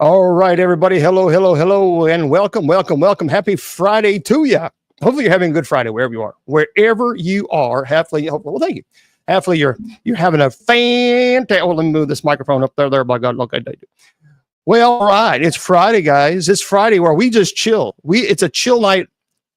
All right, everybody. Hello, hello, hello, and welcome, welcome, welcome. Happy Friday to you. Hopefully, you're having a good Friday wherever you are. Wherever you are, hopefully, well, thank you. Hopefully, you're having a fantastic. Oh, let me move this microphone up there. There, by God, look, I did. Well, all right. It's Friday, guys. It's Friday where we just chill. It's a chill night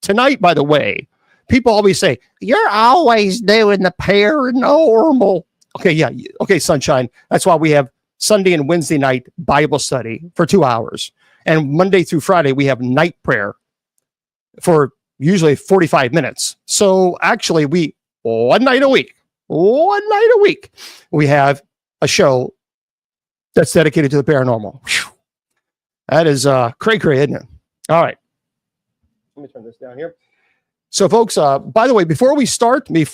tonight. By the way, people always say you're always doing the paranormal. Okay, yeah, okay, sunshine. That's why we have Sunday and Wednesday night Bible study for 2 hours. And Monday through Friday, we have night prayer for usually 45 minutes. So actually, one night a week, we have a show that's dedicated to the paranormal. Whew. That is cray-cray, isn't it? All right. Let me turn this down here. So folks, by the way, before we start, we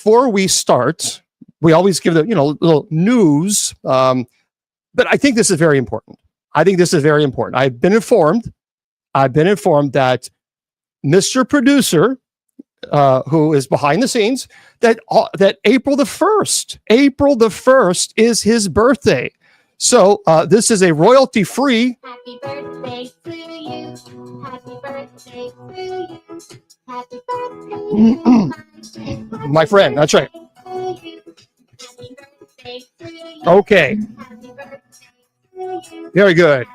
always give the, little news, but I think this is very important. I've been informed that Mr. Producer, who is behind the scenes, that April the 1st is his birthday. So this is a royalty-free. Happy birthday to you. Happy birthday to you. Happy birthday to my friend. That's right. Okay. Very good.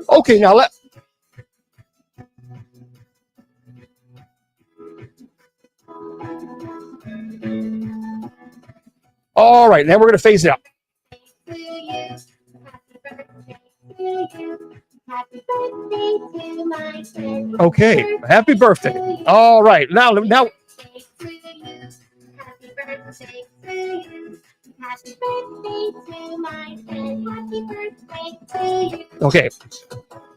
Okay, now all right, now we're going to phase it out. Okay, happy birthday. All right, now. Okay.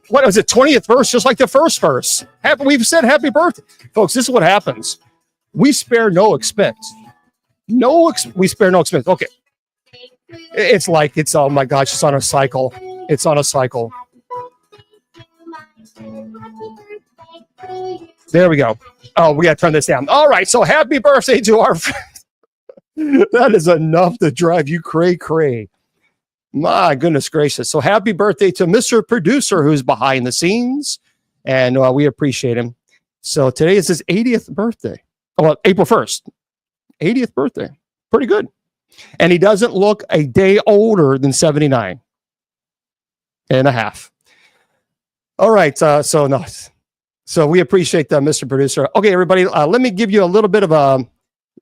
What was it? 20th verse, just like the first verse. We've said happy birthday. Folks, this is what happens. We spare no expense. We spare no expense. Okay. It's oh my gosh, it's on a cycle. There we go. Oh, we got to turn this down. All right, so happy birthday to our friend. That is enough to drive you cray-cray. My goodness gracious. So happy birthday to Mr. Producer, who's behind the scenes, and we appreciate him. So today is his 80th birthday. Well, April 1st. 80th birthday. Pretty good. And he doesn't look a day older than 79 and a half. All right, so we appreciate Mr. Producer. Okay, everybody, let me give you a little bit of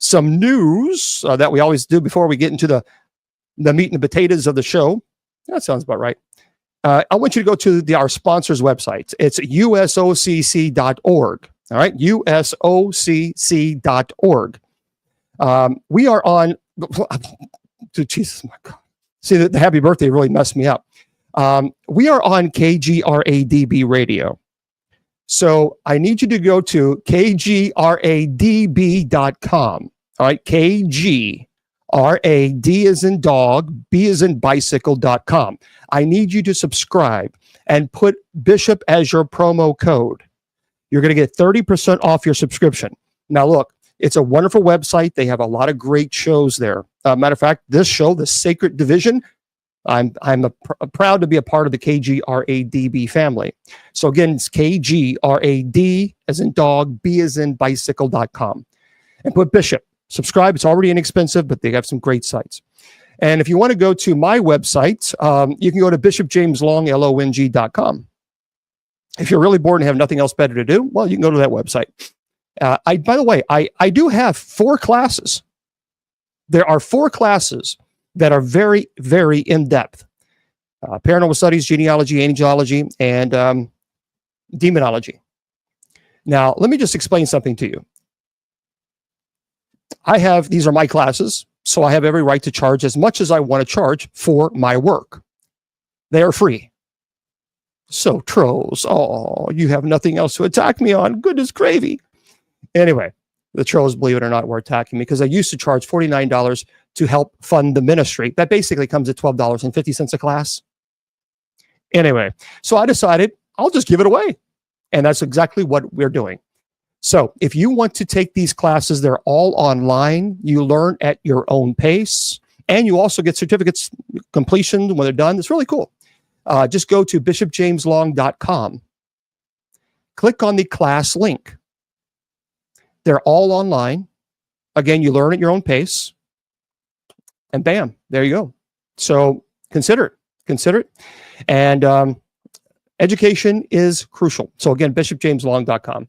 some news that we always do before we get into the meat and the potatoes of the show. That sounds about right. I want you to go to our sponsors' websites. It's usocc.org. All right, usocc.org. We are on. Jesus, my God. See, the happy birthday really messed me up. We are on KGRADB radio. So I need you to go to kgradb.com. All right, KGRAD as in dog, B as in bicycle.com. I need you to subscribe and put Bishop as your promo code. You're going to get 30% off your subscription. Now, look, it's a wonderful website. They have a lot of great shows there. Matter of fact, this show, The Sacred Division, I'm proud to be a part of the KGRADB family. So again, it's KGRAD as in dog, B as in bicycle.com. And put Bishop. Subscribe. It's already inexpensive, but they have some great sites. And if you want to go to my website, you can go to bishopjameslong.com. If you're really bored and have nothing else better to do, well, you can go to that website. By the way, I do have 4 classes. There are 4 classes that are very, very in-depth. Paranormal studies, genealogy, angelology, and demonology. Now, let me just explain something to you. These are my classes, so I have every right to charge as much as I want to charge for my work. They are free. So, trolls, oh, you have nothing else to attack me on. Goodness gravy. Anyway, the trolls, believe it or not, were attacking me because I used to charge $49 to help fund the ministry. That basically comes at $12.50 a class. Anyway, so I decided I'll just give it away. And that's exactly what we're doing. So if you want to take these classes, they're all online. You learn at your own pace. And you also get certificates completion when they're done. It's really cool. Just go to bishopjameslong.com. Click on the class link. They're all online. Again, you learn at your own pace. And bam, there you go. So consider it. And education is crucial. So again, bishopjameslong.com.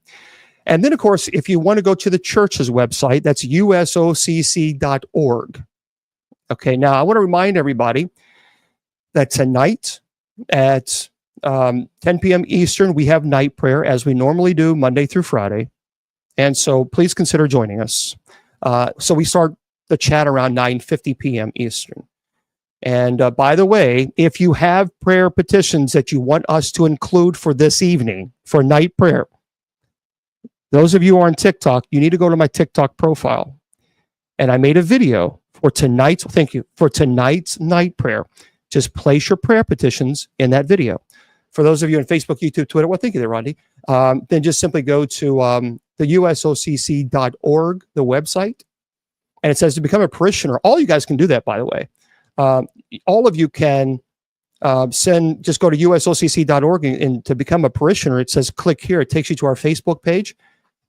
And then, of course, if you want to go to the church's website, that's usocc.org. Okay, now I want to remind everybody that tonight at 10 p.m. Eastern, we have night prayer as we normally do Monday through Friday. And so please consider joining us. So we start the chat around 9:50 p.m. Eastern. And by the way, if you have prayer petitions that you want us to include for this evening, for night prayer, those of you who are on TikTok, you need to go to my TikTok profile. And I made a video for tonight's night prayer. Just place your prayer petitions in that video. For those of you on Facebook, YouTube, Twitter, well, thank you there, Rodney. Then just simply go to the usocc.org, the website, and it says to become a parishioner. All you guys can do that, by the way. All of you can just go to usocc.org and to become a parishioner. It says click here. It takes you to our Facebook page,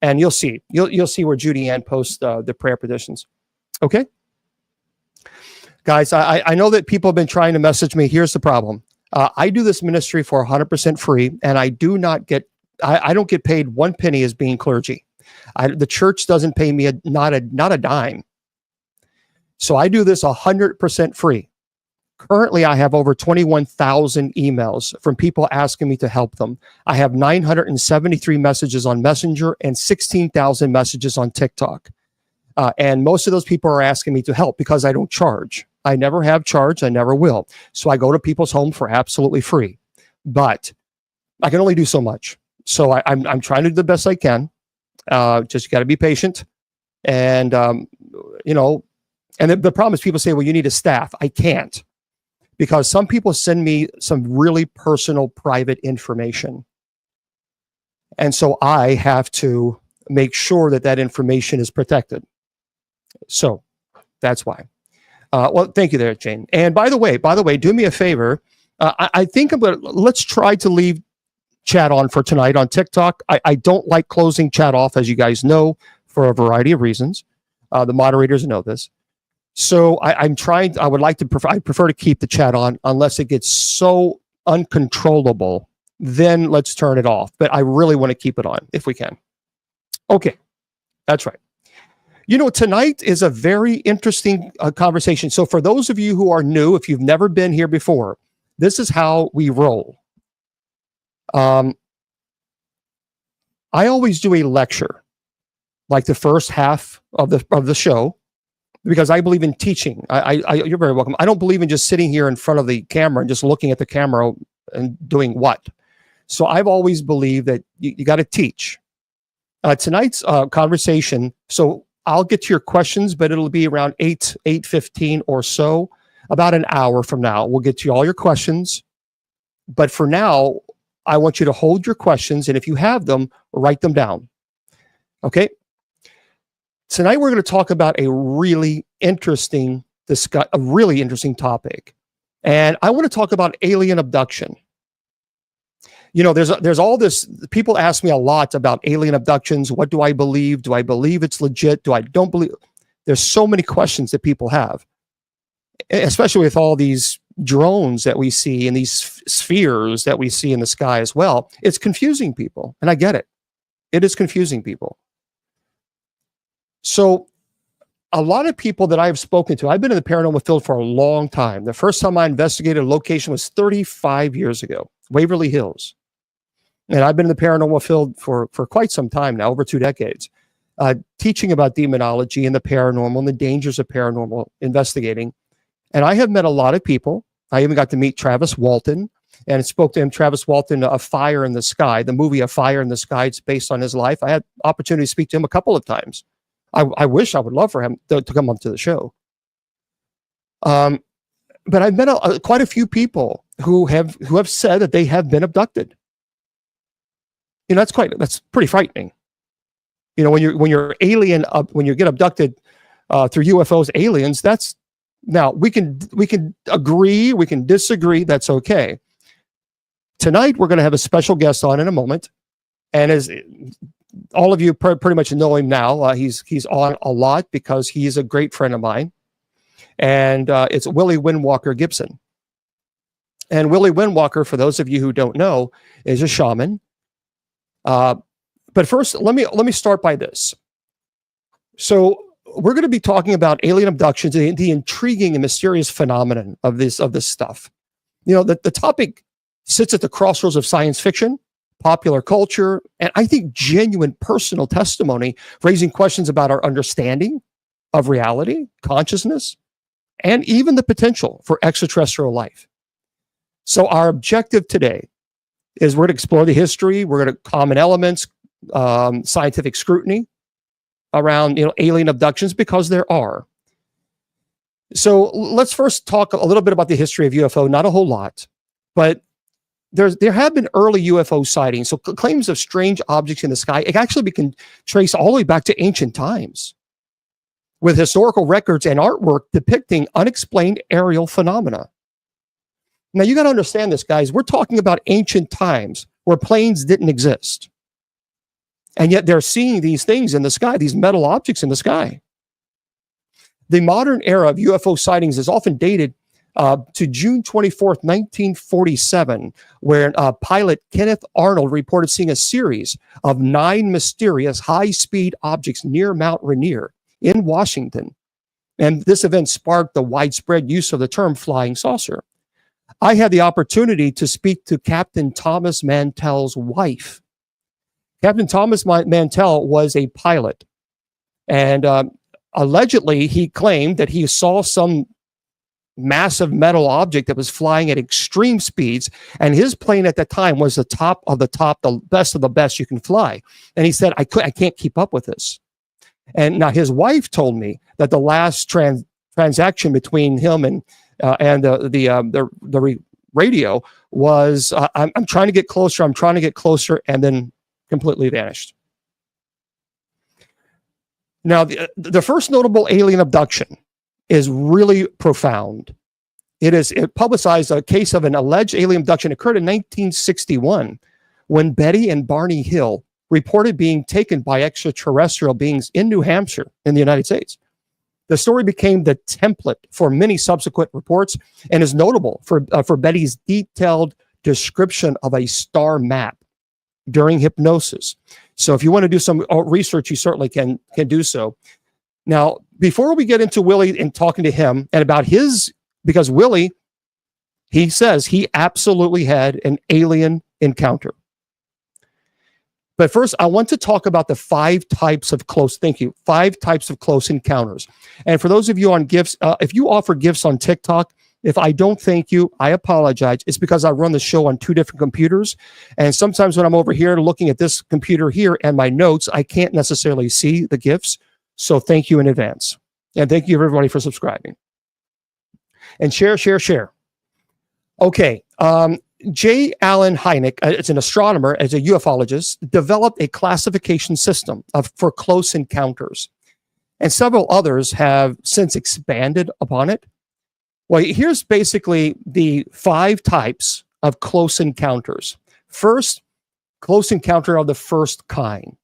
and you'll see where Judy Ann posts the prayer petitions. Okay, guys, I know that people have been trying to message me. Here's the problem. I do this ministry for 100% free, and I don't get paid one penny as being clergy. The church doesn't pay me not a dime. So I do this 100% free. Currently, I have over 21,000 emails from people asking me to help them. I have 973 messages on Messenger and 16,000 messages on TikTok. And most of those people are asking me to help because I don't charge. I never have charged. I never will. So I go to people's homes for absolutely free. But I can only do so much. So I'm trying to do the best I can. Just got to be patient. And, and the problem is people say, well, you need a staff. I can't. Because some people send me some really personal, private information. And so I have to make sure that information is protected. So that's why. Well, thank you there, Jane. And by the way, do me a favor. I think let's try to leave chat on for tonight on TikTok. I don't like closing chat off, as you guys know, for a variety of reasons. The moderators know this. So I prefer to keep the chat on unless it gets so uncontrollable, then let's turn it off. But I really want to keep it on if we can. Okay, that's right. Tonight is a very interesting conversation. So for those of you who are new, if you've never been here before, this is how we roll. I always do a lecture, like the first half of the show, because I believe in teaching. You're very welcome. I don't believe in just sitting here in front of the camera and just looking at the camera and doing what. So I've always believed that you got to teach. Tonight's conversation, so I'll get to your questions, but it'll be around 8:15 or so, about an hour from now. We'll get to all your questions. But for now, I want you to hold your questions, and if you have them, write them down. Okay? Tonight we're going to talk about a really interesting topic. And I want to talk about alien abduction. There's all this, people ask me a lot about alien abductions. What do I believe? Do I believe it's legit? Don't believe? There's so many questions that people have, especially with all these drones that we see and these spheres that we see in the sky as well. It's confusing people, and I get it. It is confusing people. So a lot of people that I've spoken to, I've been in the paranormal field for a long time. The first time I investigated a location was 35 years ago, Waverly Hills. And I've been in the paranormal field for quite some time now, over 2 decades, teaching about demonology and the paranormal and the dangers of paranormal investigating. And I have met a lot of people. I even got to meet Travis Walton and spoke to him. Travis Walton, A Fire in the Sky, the movie A Fire in the Sky. It's based on his life. I had opportunity to speak to him a couple of times. I would love for him to come onto the show. But I've met quite a few people who have said that they have been abducted. That's pretty frightening. When you get abducted through UFOs, aliens, that's Now we can agree, we can disagree. That's okay. Tonight we're going to have a special guest on in a moment, and as all of you pretty much know him now, he's on a lot because he's a great friend of mine, and it's Willie Windwalker Gibson. And Willie Windwalker, for those of you who don't know, is a shaman. But first, let me start by this. So we're going to be talking about alien abductions, the intriguing and mysterious phenomenon of this stuff. You know, the topic sits at the crossroads of science fiction, popular culture, and I think genuine personal testimony, raising questions about our understanding of reality, consciousness, and even the potential for extraterrestrial life. So our objective today is we're going to explore the history, we're going to common elements, scientific scrutiny around alien abductions, because there are. So let's first talk a little bit about the history of UFO, not a whole lot, but there have been early UFO sightings. So claims of strange objects in the sky, it actually can trace all the way back to ancient times, with historical records and artwork depicting unexplained aerial phenomena. Now you got to understand this, guys. We're talking about ancient times where planes didn't exist. And yet they're seeing these things in the sky, these metal objects in the sky. The modern era of UFO sightings is often dated to June 24th, 1947, where pilot Kenneth Arnold reported seeing a series of 9 mysterious high-speed objects near Mount Rainier in Washington. And this event sparked the widespread use of the term flying saucer. I had the opportunity to speak to Captain Thomas Mantell's wife. Captain Thomas Mantell was a pilot, and allegedly he claimed that he saw some massive metal object that was flying at extreme speeds, and his plane at that time was the top of the top, the best of the best you can fly. And he said, I can't keep up with this. And now his wife told me that the last transaction between him and the radio was, I'm trying to get closer, and then completely vanished. Now, the first notable alien abduction is really profound. It publicized a case of an alleged alien abduction occurred in 1961 when Betty and Barney Hill reported being taken by extraterrestrial beings in New Hampshire in the United States. The story became the template for many subsequent reports and is notable for Betty's detailed description of a star map during hypnosis. So if you want to do some research, you certainly can do so. Now, before we get into Willie and talking to him and about because Willie, he says he absolutely had an alien encounter. But first, I want to talk about the 5 types of close encounters. And for those of you on gifts, if you offer gifts on TikTok, if I don't thank you, I apologize. It's because I run the show on 2 different computers. And sometimes when I'm over here looking at this computer here and my notes, I can't necessarily see the gifts. So thank you in advance. And thank you everybody for subscribing. And share. Okay. J. Allen Hynek, as an astronomer, as a ufologist, developed a classification system for close encounters. And several others have since expanded upon it. Well, here's basically the 5 types of close encounters. First, close encounter of the first kind.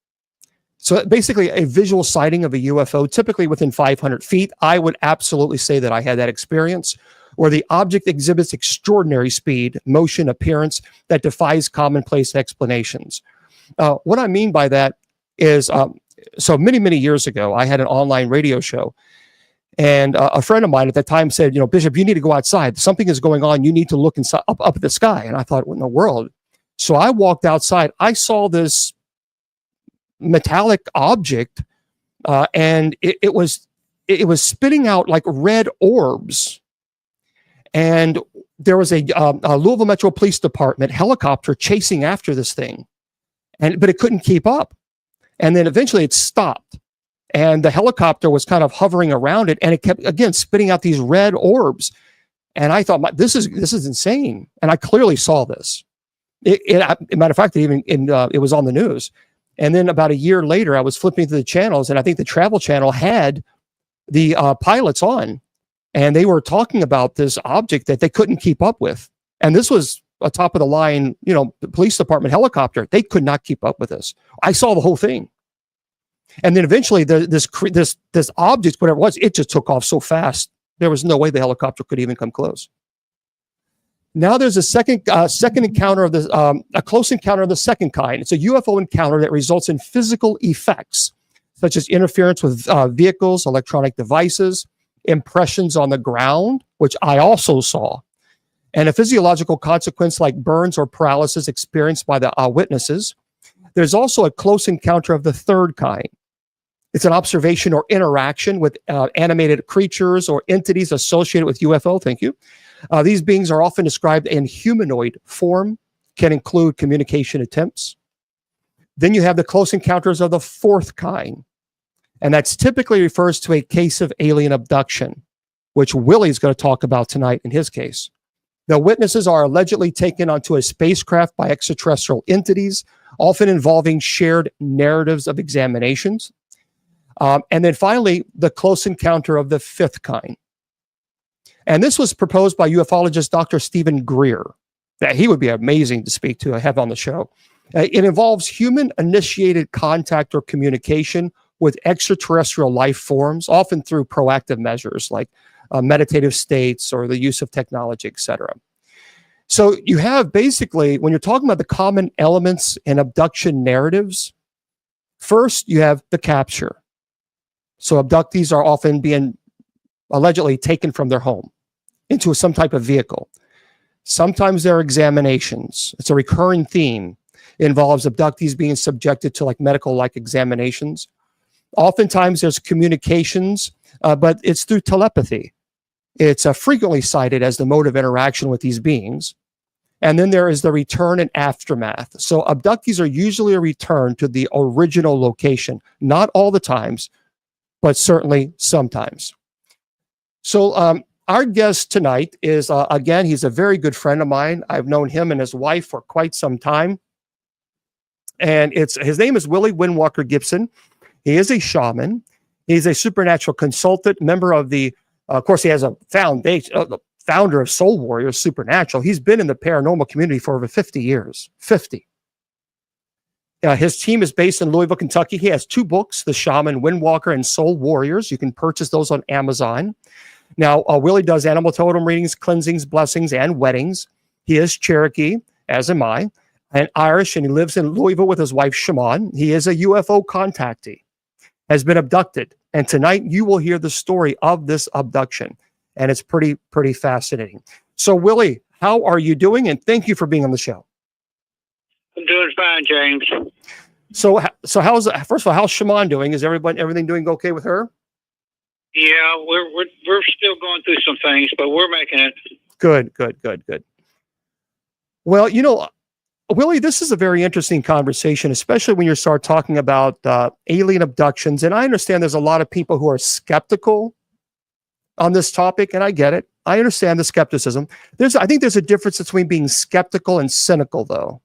So basically a visual sighting of a UFO, typically within 500 feet. I would absolutely say that I had that experience, where the object exhibits extraordinary speed, motion, appearance that defies commonplace explanations. What I mean by that is, so many years ago, I had an online radio show, and a friend of mine at that time said, Bishop, you need to go outside. Something is going on. You need to look inside, up at the sky. And I thought, what in the world? So I walked outside. I saw this metallic object, and it was spitting out like red orbs. And there was a Louisville Metro Police Department helicopter chasing after this thing, but it couldn't keep up. And then eventually it stopped, and the helicopter was kind of hovering around it, and it kept again spitting out these red orbs. And I thought, this is insane. And I clearly saw this. As a matter of fact, it was on the news. And then about a year later, I was flipping through the channels, and I think the Travel Channel had the pilots on. And they were talking about this object that they couldn't keep up with. And this was a top of the line, the police department helicopter. They could not keep up with this. I saw the whole thing. And then eventually this object, whatever it was, it just took off so fast. There was no way the helicopter could even come close. Now there's a second encounter of a close encounter of the second kind. It's a UFO encounter that results in physical effects, such as interference with vehicles, electronic devices, impressions on the ground, which I also saw, and a physiological consequence like burns or paralysis experienced by the witnesses. There's also a close encounter of the third kind. It's an observation or interaction with animated creatures or entities associated with UFO. Thank you. These beings are often described in humanoid form, can include communication attempts. Then you have the close encounters of the fourth kind. And that's typically refers to a case of alien abduction, which Willie's going to talk about tonight in his case. The witnesses are allegedly taken onto a spacecraft by extraterrestrial entities, often involving shared narratives of examinations. And then finally, the close encounter of the fifth kind. And this was proposed by ufologist Dr. Stephen Greer. That he would be amazing to speak to, I have on the show. It involves human-initiated contact or communication with extraterrestrial life forms, often through proactive measures like meditative states or the use of technology, etc. So you have basically, when you're talking about the common elements in abduction narratives, first you have the capture. So abductees are often being allegedly taken from their home into some type of vehicle. Sometimes there are examinations. It's a recurring theme. It involves abductees being subjected to like medical-like examinations. Oftentimes there's communications, but it's through telepathy. It's frequently cited as the mode of interaction with these beings. And then there is the return and aftermath. So abductees are usually returned to the original location, not all the times, but certainly sometimes. So our guest tonight is, again, he's a very good friend of mine. I've known him and his wife for quite some time. And his name is Willie Windwalker Gibson. He is a shaman. He's a supernatural consultant, member of of course, he has a foundation, the founder of Soul Warriors Supernatural. He's been in the paranormal community for over 50 years, 50. His team is based in Louisville, Kentucky. He has 2 books, The Shaman Windwalker and Soul Warriors. You can purchase those on Amazon. Now, Willie does animal totem readings, cleansings, blessings, and weddings. He is Cherokee, as am I, and Irish, and he lives in Louisville with his wife, Shaman. He is a UFO contactee, has been abducted. And tonight you will hear the story of this abduction. And it's pretty fascinating. So, Willie, how are you doing? And thank you for being on the show. I'm doing fine, James. So first of all, how's Shaman doing? Is everything doing okay with her? Yeah, we're still going through some things, but we're making it. Good. Well, Willie, this is a very interesting conversation, especially when you start talking about alien abductions. And I understand there's a lot of people who are skeptical on this topic, and I get it. I understand the skepticism. I think there's a difference between being skeptical and cynical, though.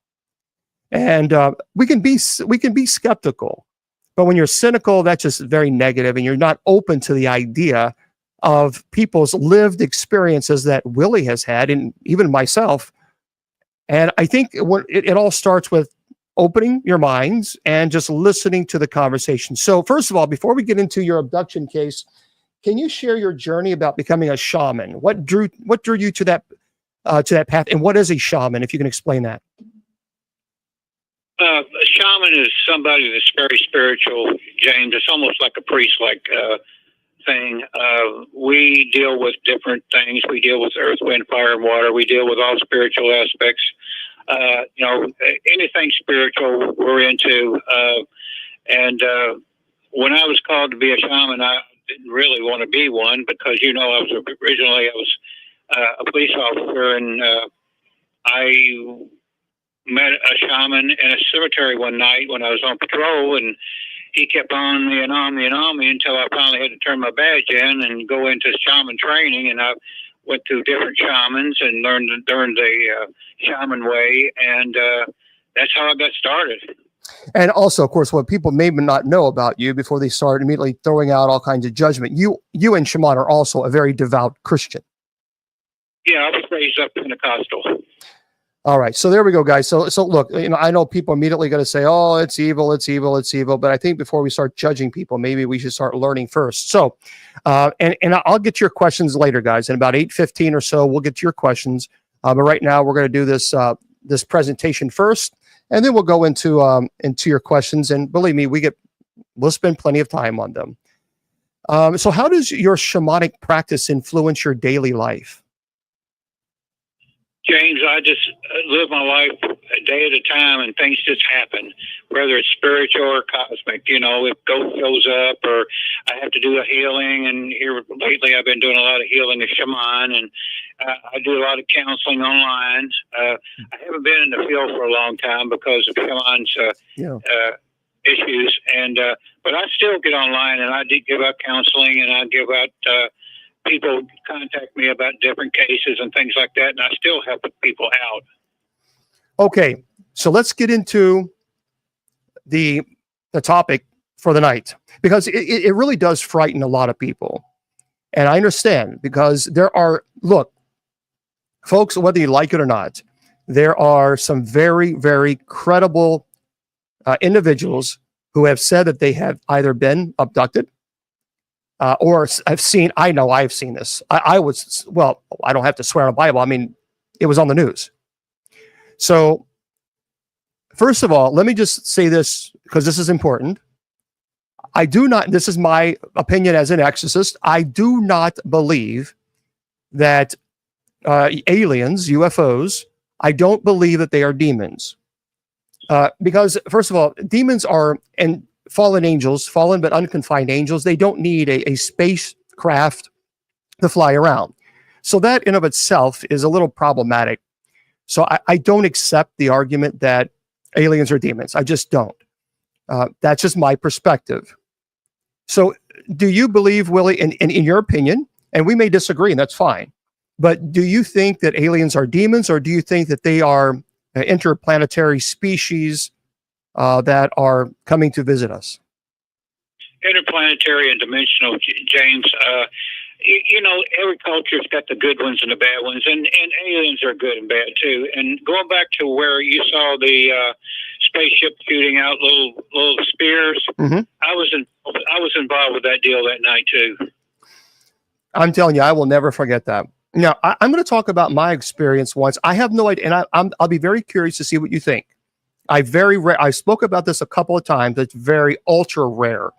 And we can be skeptical, but when you're cynical, that's just very negative, and you're not open to the idea of people's lived experiences that Willie has had, and even myself. And I think it all starts with opening your minds and just listening to the conversation. So first of all, before we get into your abduction case, can you share your journey about becoming a shaman? What drew you to that path, and what is a shaman, if you can explain that? A shaman is somebody that's very spiritual, James. It's almost like a priest-like thing. We deal with different things. We deal with earth, wind, fire, and water. We deal with all spiritual aspects. Anything spiritual we're into. And when I was called to be a shaman, I didn't really want to be one because, I was a police officer, and I met a shaman in a cemetery one night when I was on patrol, and he kept on me and on me and on me until I finally had to turn my badge in and go into shaman training. And I went through different shamans and learned the shaman way, and that's how I got started. And also, of course, what people may not know about you before they start immediately throwing out all kinds of judgment. You and Shaman are also a very devout Christian. Yeah, I was raised up Pentecostal. All right, so there we go, guys. So look, I know people immediately going to say, "Oh, it's evil, it's evil, it's evil." But I think before we start judging people, maybe we should start learning first. So, and I'll get to your questions later, guys. In about 8:15 or so, we'll get to your questions. But right now, we're going to do this presentation first, and then we'll go into your questions. And believe me, we'll spend plenty of time on them. So, how does your shamanic practice influence your daily life? James, I just live my life a day at a time, and things just happen, whether it's spiritual or cosmic. If ghost shows up, or I have to do a healing. And here lately, I've been doing a lot of healing of shaman, and I do a lot of counseling online. I haven't been in the field for a long time because of shaman's issues, and but I still get online, and I do give out counseling, and I give out. People contact me about different cases and things like that, and I still help people out. Okay, so let's get into the topic for the night, because it really does frighten a lot of people. And I understand, because look, folks, whether you like it or not, there are some very, very credible individuals who have said that they have either been abducted, or I've seen this. I don't have to swear on the Bible. I mean, it was on the news. So, first of all, let me just say this, because this is important. This is my opinion as an exorcist. I do not believe that aliens, UFOs, I don't believe that they are demons. Because, first of all, demons are, and fallen angels, fallen but unconfined angels, they don't need a spacecraft to fly around. So that in of itself is a little problematic. So I don't accept the argument that aliens are demons. I just don't. That's just my perspective. So do you believe, Willie, in your opinion, and we may disagree, and that's fine, but do you think that aliens are demons, or do you think that they are interplanetary species that are coming to visit us? Interplanetary and dimensional, James. Every culture's got the good ones and the bad ones, and aliens are good and bad too. And going back to where you saw the spaceship shooting out little spears, mm-hmm. I was involved with that deal that night too. I'm telling you, I will never forget that. Now, I'm going to talk about my experience once. I have no idea, and I'll be very curious to see what you think. I spoke about this a couple of times. It's very ultra rare.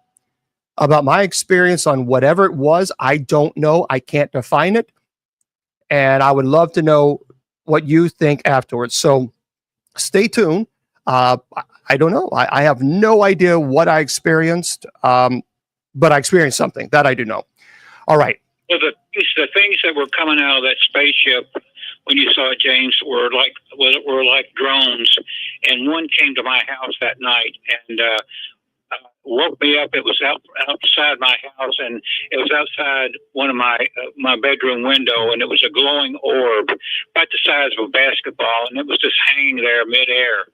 About my experience on whatever it was, I don't know. I can't define it. And I would love to know what you think afterwards. So stay tuned. I don't know. I have no idea what I experienced, but I experienced something that I do know. All right. Well, the things that were coming out of that spaceship when you saw it, James, were like drones. And one came to my house that night and woke me up. It was outside my house, and it was outside one of my bedroom window, and it was a glowing orb about the size of a basketball, and it was just hanging there midair.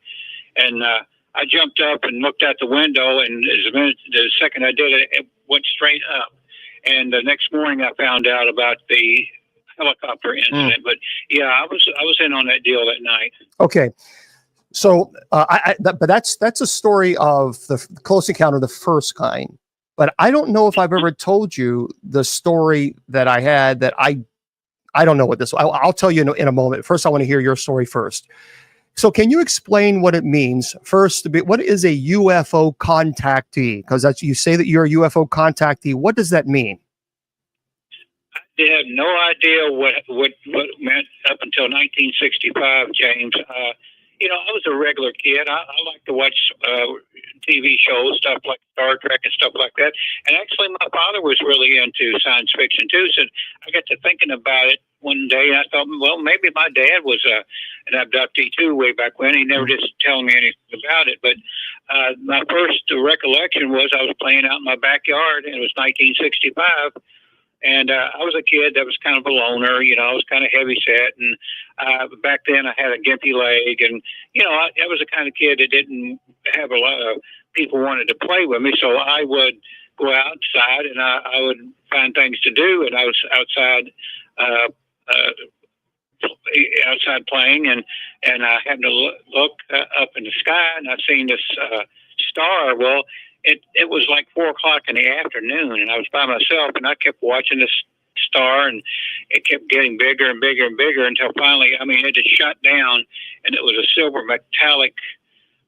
And I jumped up and looked out the window, and the second I did it, it went straight up. And the next morning, I found out about the helicopter incident. But yeah, I was in on that deal that night. Okay. So, but that's a story of the close encounter of the first kind. But I don't know if I've ever told you the story that I had that I don't know what this. I'll tell you in a moment. First, I want to hear your story first. So, can you explain what it means first? What is a UFO contactee? Because you say that you're a UFO contactee. What does that mean? I had no idea what it meant up until 1965, James. I was a regular kid. I like to watch TV shows, stuff like Star Trek and stuff like that. And actually, my father was really into science fiction too. So I got to thinking about it one day, and I thought, well, maybe my dad was an abductee too way back when. He never just telling me anything about it. But my first recollection was I was playing out in my backyard, and it was 1965. And I was a kid that was kind of a loner, you know, I was kind of heavy set. And back then I had a gimpy leg. And, you know, I was the kind of kid that didn't have a lot of people wanted to play with me. So I would go outside and I would find things to do. And I was outside, outside playing. And I happened to look up in the sky and I seen this star. Well, it was like 4 o'clock in the afternoon, and I was by myself, and I kept watching this star, and it kept getting bigger and bigger and bigger until finally, I mean, it just shut down, and it was a silver metallic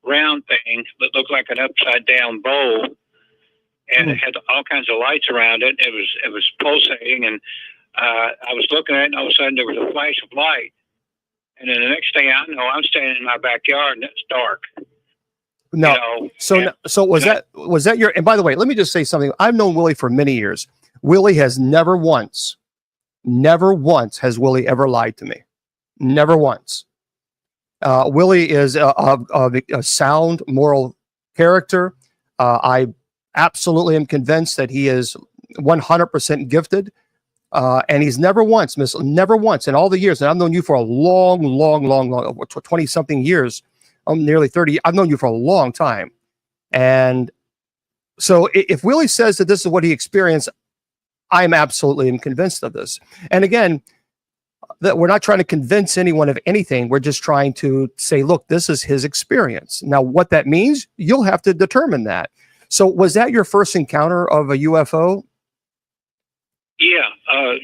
round thing that looked like an upside down bowl, and it had all kinds of lights around it. It was pulsating, and I was looking at it, and all of a sudden there was a flash of light, and then the next thing I know, I'm standing in my backyard, and it's dark. No. You know, so was that your, and by the way, let me just say something. I've known Willie for many years. Willie has never once has Willie ever lied to me. Never once. Willie is a sound moral character. I absolutely am convinced that he is 100% gifted. And he's never once in all the years, and I've known you for a long, 20 something years. I'm nearly 30. I've known you for a long time. And so if Willie says that this is what he experienced, I'm absolutely convinced of this. And again, that we're not trying to convince anyone of anything. We're just trying to say, look, this is his experience. Now, what that means, you'll have to determine that. So was that your first encounter of a UFO? Yeah,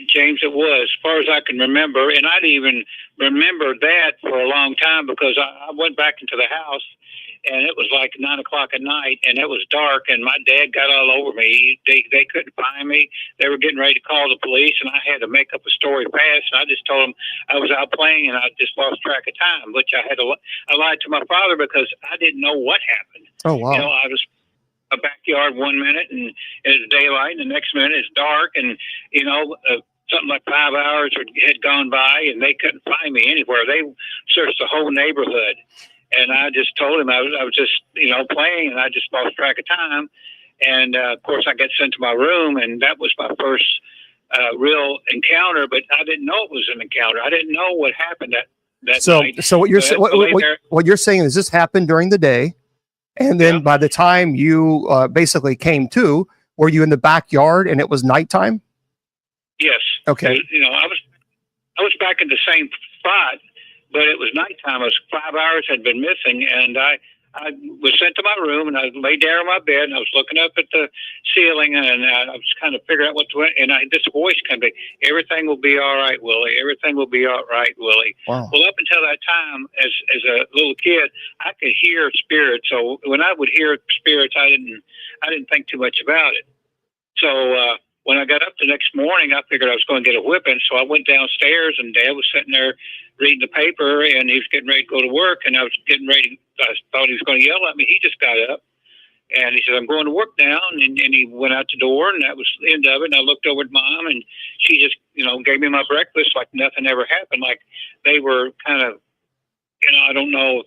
James, it was, as far as I can remember. And I'd even remember that for a long time because I went back into the house and it was like 9 o'clock at night and it was dark and my dad got all over me. They couldn't find me. They were getting ready to call the police and I had to make up a story fast. And I just told them I was out playing and I just lost track of time, which I lied to my father because I didn't know what happened. Oh, wow. You know, I was a backyard 1 minute and it's daylight and the next minute it's dark and you know something like 5 hours had gone by and they couldn't find me anywhere. They searched the whole neighborhood and I just told him I was just playing and I just lost track of time and of course I got sent to my room and that was my first real encounter, but I didn't know it was an encounter. I didn't know what happened that night. So what you're saying is this happened during the day. And then by the time you basically came to, were you in the backyard and it was nighttime? Yes. Okay. You know, I was back in the same spot, but it was nighttime. It was 5 hours had been missing, and I was sent to my room, and I lay down on my bed, and I was looking up at the ceiling, and I was kind of figuring out what to do. And this voice came back, everything will be all right, Willie. Everything will be all right, Willie. Wow. Well, up until that time, as a little kid, I could hear spirits. So when I would hear spirits, I didn't think too much about it. So when I got up the next morning, I figured I was going to get a whipping. So I went downstairs, and Dad was sitting there reading the paper, and he was getting ready to go to work, and I was getting ready. I thought he was going to yell at me. He just got up, and he said, "I'm going to work now." And he went out the door, and that was the end of it. And I looked over at Mom, and she just, gave me my breakfast like nothing ever happened. Like they were kind of, I don't know if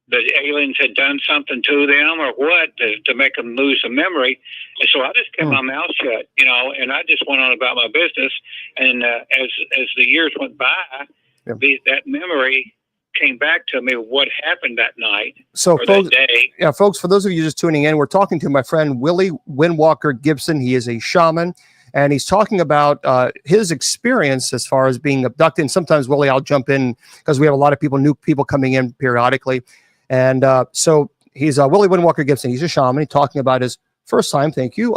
the aliens had done something to them or what to make them lose a memory. And so I just kept my mouth shut, and I just went on about my business. And as the years went by, that memory came back to me what happened that night. So folks, that day. Yeah, folks, for those of you just tuning in, we're talking to my friend Willie Windwalker Gibson. He is a shaman, and he's talking about his experience as far as being abducted. And sometimes, Willie, I'll jump in because we have a lot of new people coming in periodically. And so he's Willie Windwalker Gibson. He's a shaman. He's talking about his first time, thank you,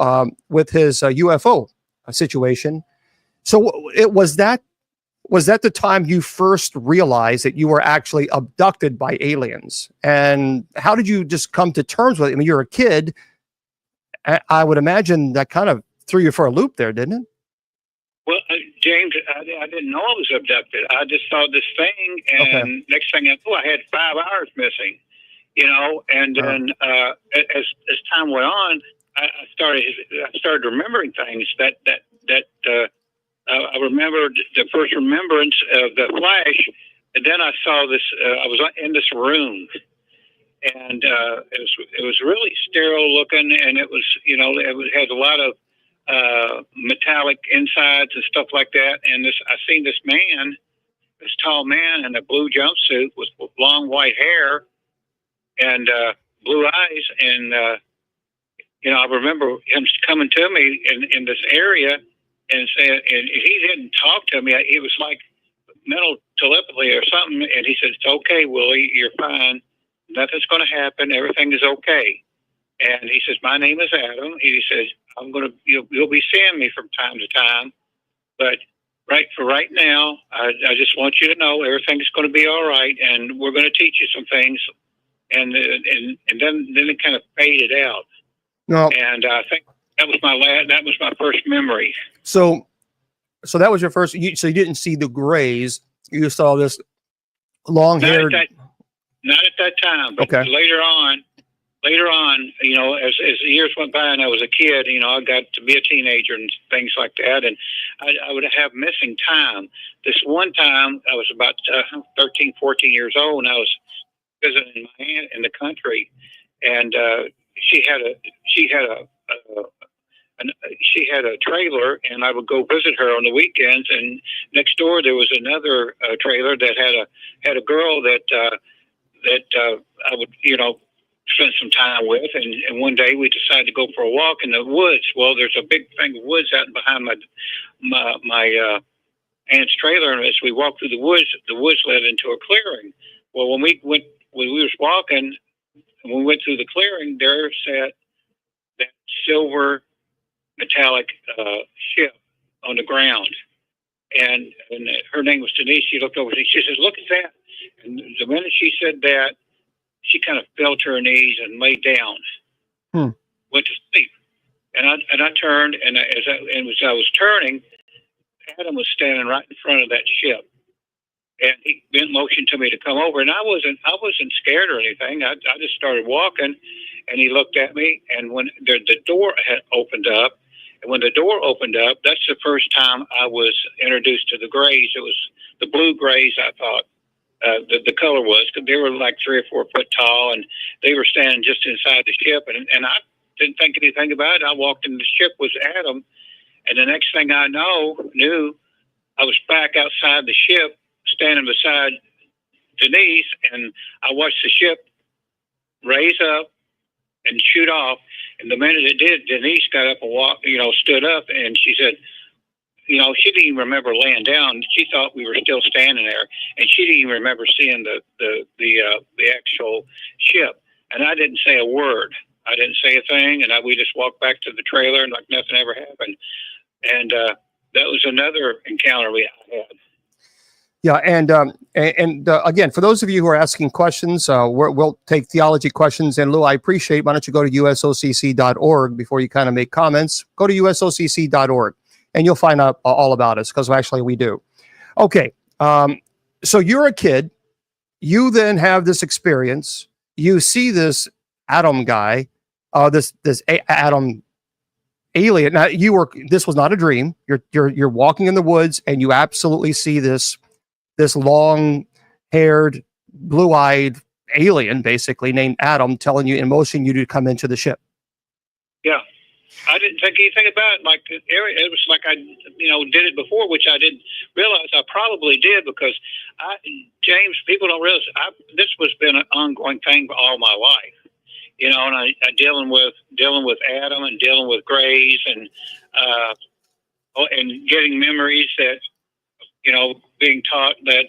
with his UFO situation. So was that the time you first realized that you were actually abducted by aliens? And how did you just come to terms with it? I mean, you're a kid. I would imagine that kind of threw you for a loop there, didn't it? Well, James, I didn't know I was abducted. I just saw this thing, and next thing I knew, I had 5 hours missing, and then as time went on, I started remembering things that I remembered the first remembrance of the flash, and then I saw this. I was in this room, and it was really sterile looking, and it was it had a lot of metallic insides and stuff like that. And I seen this man, this tall man in a blue jumpsuit with long white hair and blue eyes. And, I remember him coming to me in this area and saying, and he didn't talk to me. It was like mental telepathy or something. And he said, "It's okay, Willie, you're fine. Nothing's going to happen. Everything is okay." And he says, "My name is Adam." He says, you'll be seeing me from time to time, but right now, I just want you to know everything's going to be all right, and we're going to teach you some things. And then it kind of faded out. No. And I think that was my first memory. So that was your first. So you didn't see the grays. You saw this long-haired. Not at that time, but okay. Later on, as the years went by and I was a kid, I got to be a teenager and things like that, and I would have missing time. This one time, I was about 13, 14 years old, and I was visiting my aunt in the country, and she had a trailer, and I would go visit her on the weekends. And next door there was another trailer that had a girl that I would spend some time with. And one day we decided to go for a walk in the woods. Well, there's a big thing of woods out behind my aunt's trailer, and as we walked through the woods led into a clearing. Well, when we was walking, and we went through the clearing, there sat that silver metallic ship on the ground, and her name was Denise. She looked over and she says, "Look at that." And the minute she said that, she kind of fell to her knees and laid down, went to sleep. And I turned, and as I was turning, Adam was standing right in front of that ship, and he bent motion to me to come over. And I wasn't scared or anything. I just started walking, and he looked at me. And when the door had opened up, and when the door opened up, that's the first time I was introduced to the grays. It was the blue grays, I thought. The color was, because they were like 3 or 4 foot tall, and they were standing just inside the ship, and I didn't think anything about it. I walked in, the ship was Adam, and the next thing I knew, I was back outside the ship, standing beside Denise, and I watched the ship raise up and shoot off. And the minute it did, Denise got up and stood up, and she said, she didn't even remember laying down. She thought we were still standing there, and she didn't even remember seeing the actual ship. And I didn't say a word. I didn't say a thing, and we just walked back to the trailer, and like nothing ever happened. And that was another encounter we had. Yeah, and again, for those of you who are asking questions, we'll take theology questions. And Lou, I appreciate. Why don't you go to usocc.org before you kind of make comments? Go to usocc.org. And you'll find out all about us, because actually we do. Okay, so you're a kid. You then have this experience. You see this Adam guy, this Adam alien. Now this was not a dream. You're walking in the woods, and you absolutely see this long-haired, blue-eyed alien, basically named Adam, telling you, motioning you to come into the ship. Yeah. I didn't think anything about it. Like it was like I, did it before, which I didn't realize I probably did, because James, people don't realize this was been an ongoing thing for all my life. And I dealing with Adam and dealing with grays and getting memories that, being taught that,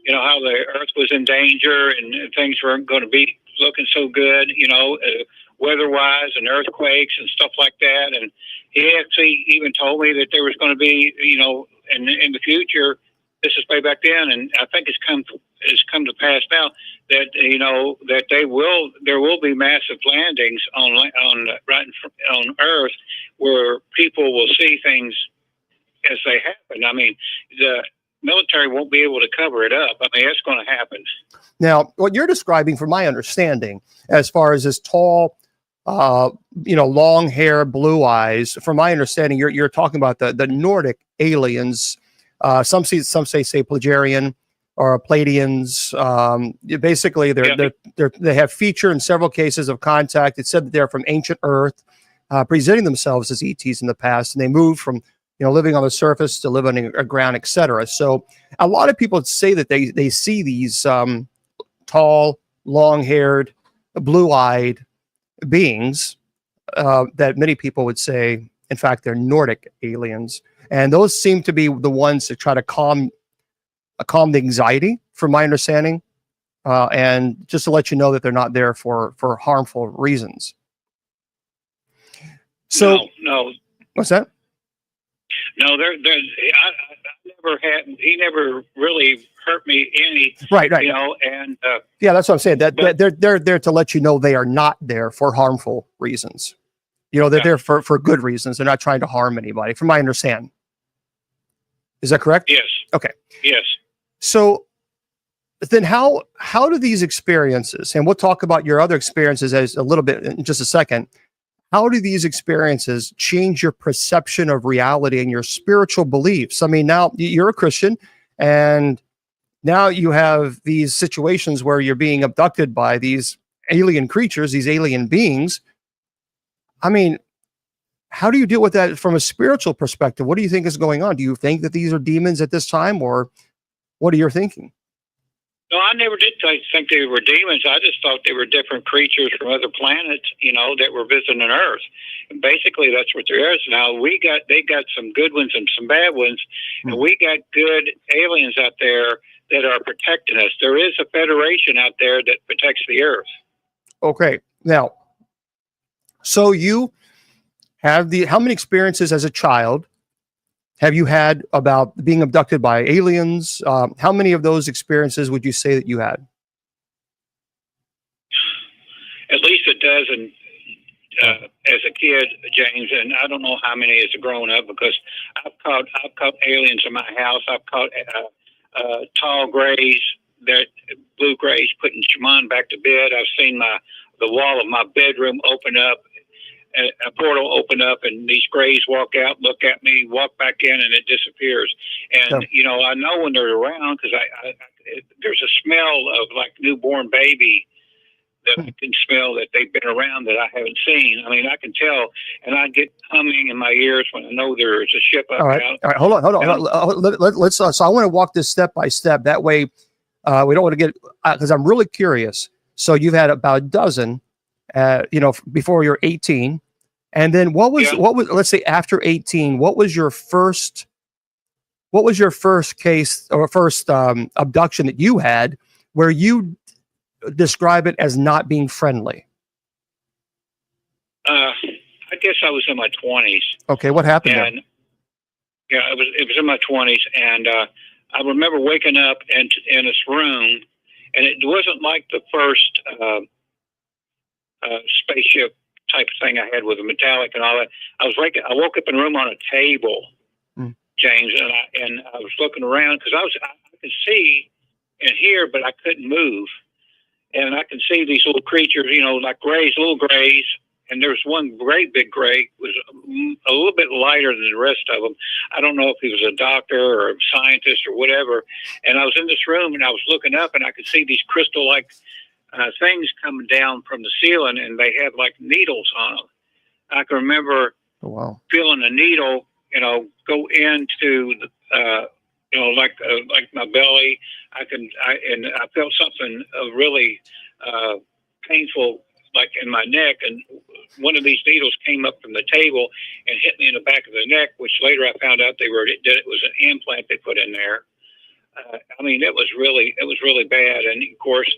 how the earth was in danger and things weren't going to be looking so good, weather-wise and earthquakes and stuff like that. And he actually even told me that there was going to be, in the future, this is way back then, and I think it's come to pass now, that, that there will be massive landings on Earth where people will see things as they happen. I mean, the military won't be able to cover it up. I mean, it's going to happen. Now, what you're describing, from my understanding, as far as this tall, long hair, blue eyes, from my understanding, you're talking about the Nordic aliens. Some say Plagarian or Pleiadians. Basically, they have feature in several cases of contact. It said that they're from ancient Earth. presenting themselves as ETs in the past, and they moved from living on the surface to living underground, etc. So a lot of people say that they see these tall, long-haired, blue-eyed beings that many people would say, in fact, they're Nordic aliens, and those seem to be the ones that try to calm the anxiety, from my understanding, and just to let you know that they're not there for harmful reasons. So, no. What's that? No, I never had. He never really hurt me any. Right. And yeah, that's what I'm saying. That they're there to let you know they are not there for harmful reasons. They're there for good reasons. They're not trying to harm anybody, from my understanding. Is that correct? Yes. Okay. Yes. So then how do these experiences, and we'll talk about your other experiences as a little bit in just a second, how do these experiences change your perception of reality and your spiritual beliefs? I mean, now you're a Christian, and now you have these situations where you're being abducted by these alien creatures, these alien beings. I mean, how do you deal with that from a spiritual perspective? What do you think is going on? Do you think that these are demons at this time, or what are you thinking? No, I never did think they were demons. I just thought they were different creatures from other planets, that were visiting Earth. And basically, that's what there is. Now, they got some good ones and some bad ones, and we got good aliens out there that are protecting us. There is a federation out there that protects the Earth. Okay. Now, so you have how many experiences as a child have you had about being abducted by aliens? How many of those experiences would you say that you had? At least a dozen as a kid, James, and I don't know how many as a grown up, because I've caught aliens in my house. I've caught tall grays, blue grays, putting Shaman back to bed. I've seen the wall of my bedroom open up. A portal open up, and these grays walk out, look at me, walk back in, and it disappears. And I know when they're around, because there's a smell of like newborn baby that I can smell that they've been around that I haven't seen. I mean, I can tell, and I get humming in my ears when I know there's a ship up. All right, hold on. Let's. So I want to walk this step by step. That way, we don't want to get, because I'm really curious. So you've had about a dozen, before you're 18. And then what was, let's say after 18, what was your first case or first abduction that you had where you describe it as not being friendly? I guess I was in my 20s. Okay. What happened there? Yeah, it was in my 20s. And I remember waking up in this room, and it wasn't like the first spaceship type of thing I had with a metallic and all that. I woke up in a room on a table, James, and I was looking around because I could see and hear, but I couldn't move. And I can see these little creatures, like grays, little grays. And there's one great big gray, was a little bit lighter than the rest of them. I don't know if he was a doctor or a scientist or whatever. And I was in this room, and I was looking up, and I could see these crystal-like things coming down from the ceiling, and they had like needles on them. I can remember feeling a needle, go into the, like my belly. I felt something really painful, like in my neck, and one of these needles came up from the table and hit me in the back of the neck, which later I found out it was an implant they put in there. I mean, it was really bad, and of course,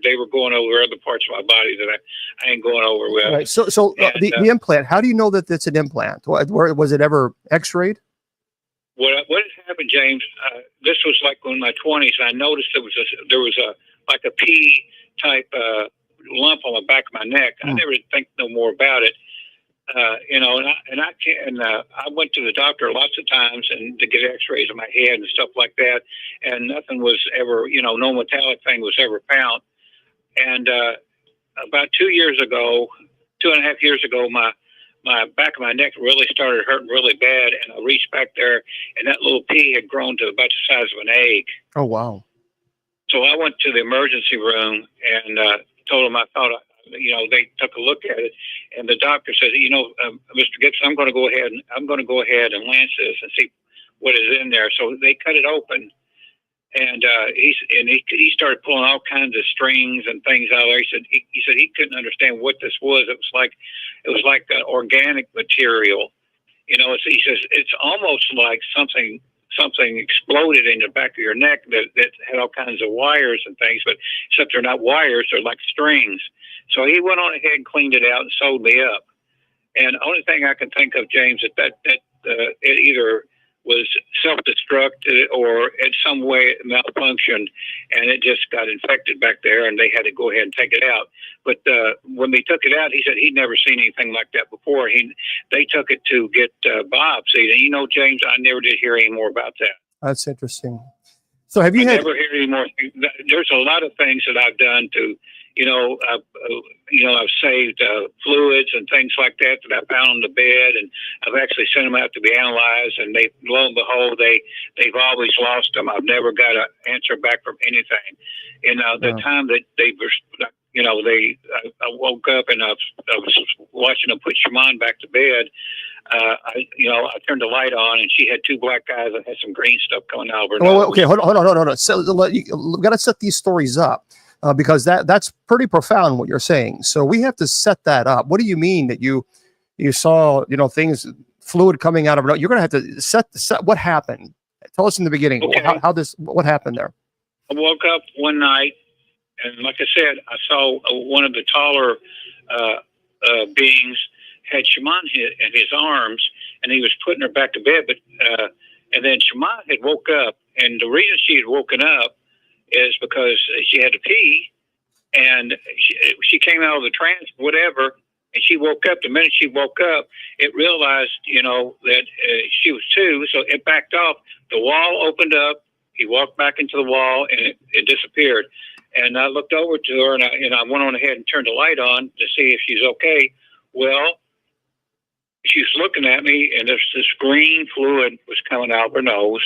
they were going over other parts of my body that I ain't going over with. Right. So the implant. How do you know that it's an implant? Was it ever X-rayed? What had happened, James? This was like in my 20s. I noticed there was a pea type lump on the back of my neck. I never did think no more about it. I went to the doctor lots of times and to get X-rays of my head and stuff like that, and nothing was ever, no metallic thing was ever found. And about 2.5 years ago, my back of my neck really started hurting really bad, and I reached back there, and that little pea had grown to about the size of an egg. Oh wow! So I went to the emergency room and told them I thought they took a look at it, and the doctor says, Mr. Gibson, I'm going to go ahead and lance this and see what is in there. So they cut it open, and he started pulling all kinds of strings and things out of there. He said he couldn't understand what this was. It was like organic material. He says it's almost like something exploded in the back of your neck that had all kinds of wires and things, but except they're not wires, they're like strings. So he went on ahead and cleaned it out and sold me up. And the only thing I can think of, James, that it either was self-destructed or in some way it malfunctioned, and it just got infected back there, and they had to go ahead and take it out. But when they took it out, he said he'd never seen anything like that before. They took it to get biopsied, and James, I never did hear any more about that. That's interesting. So have you never heard any more? There's a lot of things that I've done to, I've saved fluids and things like that I found on the bed, and I've actually sent them out to be analyzed, and lo and behold, they've always lost them. I've never got an answer back from anything. And the time that they were, I woke up and I was watching them put Shaman back to bed. I turned the light on, and she had two black eyes and had some green stuff coming out of her nose. Okay, hold on. So we've got to set these stories up because that's pretty profound what you're saying. So we have to set that up. What do you mean that you saw things, fluid coming out of her nose? You're going to have to set what happened. Tell us in the beginning what happened there. I woke up one night, and like I said, I saw one of the taller beings had Shaman in his arms, and he was putting her back to bed. But and then Shaman had woke up, and the reason she had woken up is because she had to pee, and she came out of the trance, whatever, and she woke up. The minute she woke up, it realized, that she was too, so it backed off. The wall opened up. He walked back into the wall, and it disappeared. And I looked over to her, and I went on ahead and turned the light on to see if she's okay. Well, she's looking at me, and this green fluid was coming out of her nose,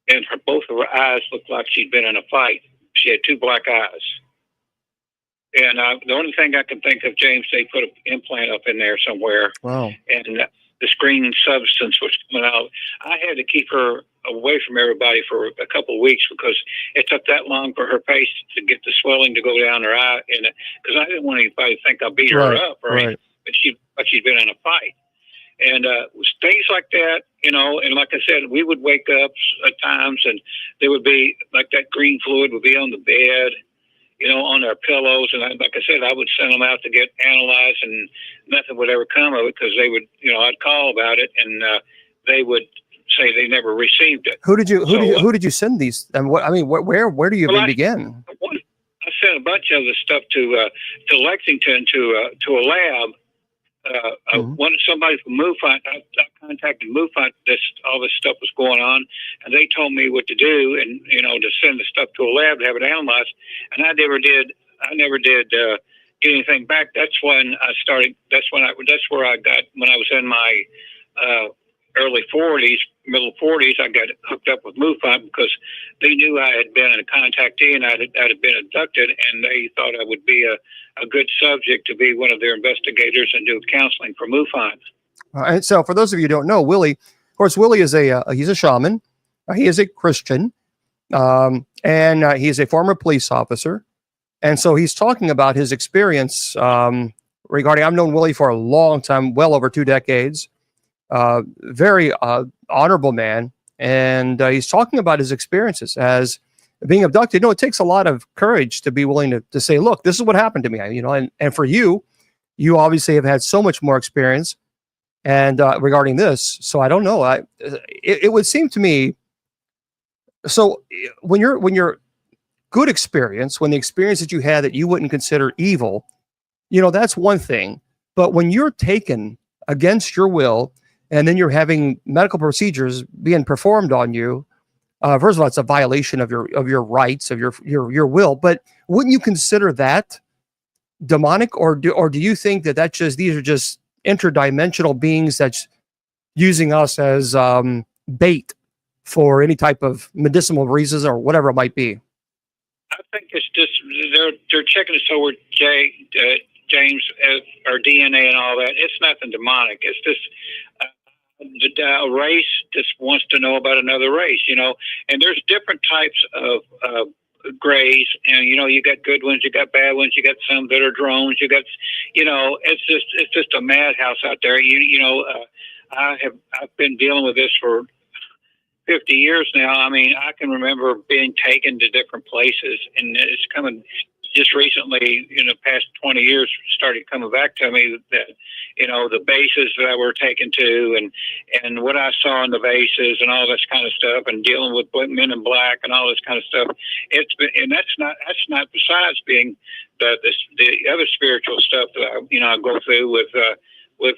and both of her eyes looked like she'd been in a fight. She had two black eyes. And the only thing I can think of, James, they put an implant up in there somewhere. Wow. And this green substance was coming out. I had to keep her away from everybody for a couple of weeks because it took that long for her face to get the swelling to go down her eye. And because I didn't want anybody to think I beat her up, right? But she'd been in a fight. And things like that, and like I said, we would wake up at times, and there would be like that green fluid would be on the bed, on our pillows. And like I said, I would send them out to get analyzed, and nothing would ever come of it because they would, I'd call about it, and they would say they never received it. Who did you send these? And where do you even begin? I sent a bunch of the stuff to Lexington to a lab. I wanted somebody from MUFON. I contacted MUFON. All this stuff was going on, and they told me what to do, and to send the stuff to a lab to have it analyzed. And I never did get anything back. That's when I started. That's where I got when I was in my early 40s, middle 40s. I got hooked up with MUFON because they knew I had been a contactee and I had been abducted, and they thought I would be a good subject to be one of their investigators and do counseling for MUFON. And so, for those of you who don't know, Willie, of course, Willie is he's a shaman. He is a Christian, and he is a former police officer. And so he's talking about his experience regarding. I've known Willie for a long time, well over 2 decades. Very honorable man, and he's talking about his experiences as being abducted. It takes a lot of courage to be willing to say, look, this is what happened to me. And for you obviously have had so much more experience and regarding this. So I don't know. It would seem to me. So when you're good experience, when the experience that you had that you wouldn't consider evil, that's one thing. But when you're taken against your will, and then you're having medical procedures being performed on you, first of all, it's a violation of your rights, of your will. But wouldn't you consider that demonic, or do you think that these are just interdimensional beings that's using us as bait for any type of medicinal reasons or whatever it might be? I think it's just they're checking us over, James, our DNA and all that. It's nothing demonic. It's just a race just wants to know about another race, And there's different types of grays, and you got good ones, you got bad ones, you got some that are drones, you got, it's just a madhouse out there. I've been dealing with this for 50 years now. I mean, I can remember being taken to different places, and it's coming just recently in the past 20 years started coming back to me that, the bases that I were taken to and what I saw in the bases and all this kind of stuff and dealing with men in black and all this kind of stuff. It's been, and that's not besides being the other spiritual stuff that I go through with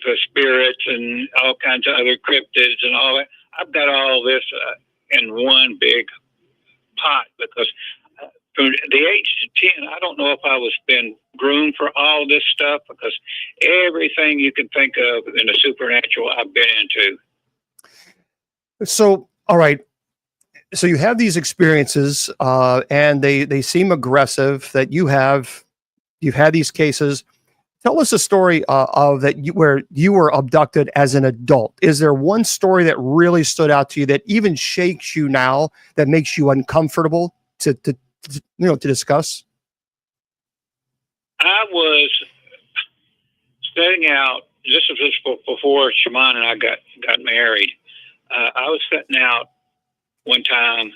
the spirits and all kinds of other cryptids and all that. I've got all this in one big pot because from the age of 10, I don't know if I was been groomed for all this stuff because everything you can think of in the supernatural I've been into. So, all right. So you have these experiences and they seem aggressive that you've had these cases. Tell us a story of that where you were abducted as an adult. Is there one story that really stood out to you that even shakes you now, that makes you uncomfortable to discuss? I was setting out. This was just before Shaman and I got married. I was setting out one time,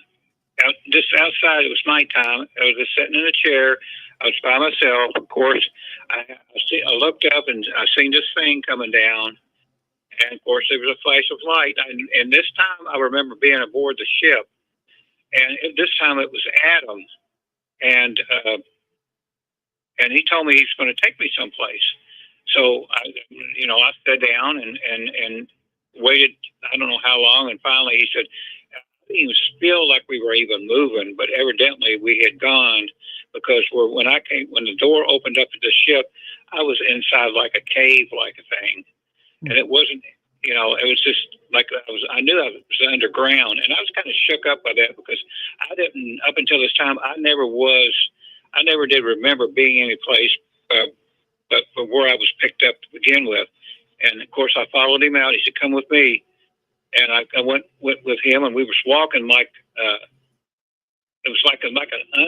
just outside. It was nighttime. I was just sitting in a chair. I was by myself. Of course, I looked up and I seen this thing coming down. And of course, there was a flash of light. And this time, I remember being aboard the ship. And this time, it was Adam. And he told me he's going to take me someplace. So I sat down and waited. I don't know how long. And finally, he said, I didn't even feel like we were even moving, but evidently we had gone because when the door opened up at the ship, I was inside like a cave, like a thing, and it wasn't. It was just like I knew I was underground, and I was kind of shook up by that because I didn't, up until this time, I never did remember being any place but where I was picked up to begin with. And of course, I followed him out. He said, "Come with me," and I went with him, and we was walking like it was like an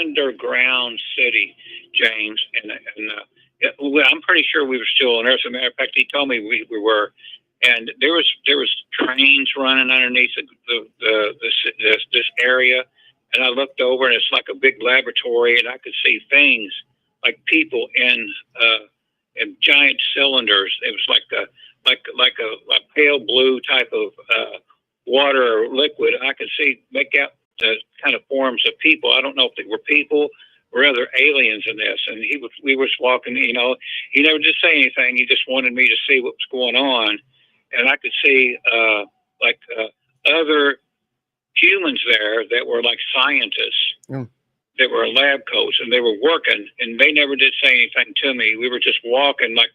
underground city, James, and I'm pretty sure we were still on Earth. As a matter of fact, he told me we were. And there was trains running underneath this area, and I looked over, and it's like a big laboratory, and I could see things like people in giant cylinders. It was like a pale blue type of water or liquid. I could make out the kind of forms of people. I don't know if they were people or other aliens in this. And we was walking. He never did say anything. He just wanted me to see what was going on. And I could see other humans there that were like scientists that were in lab coats, and they were working, and they never did say anything to me. We were just walking like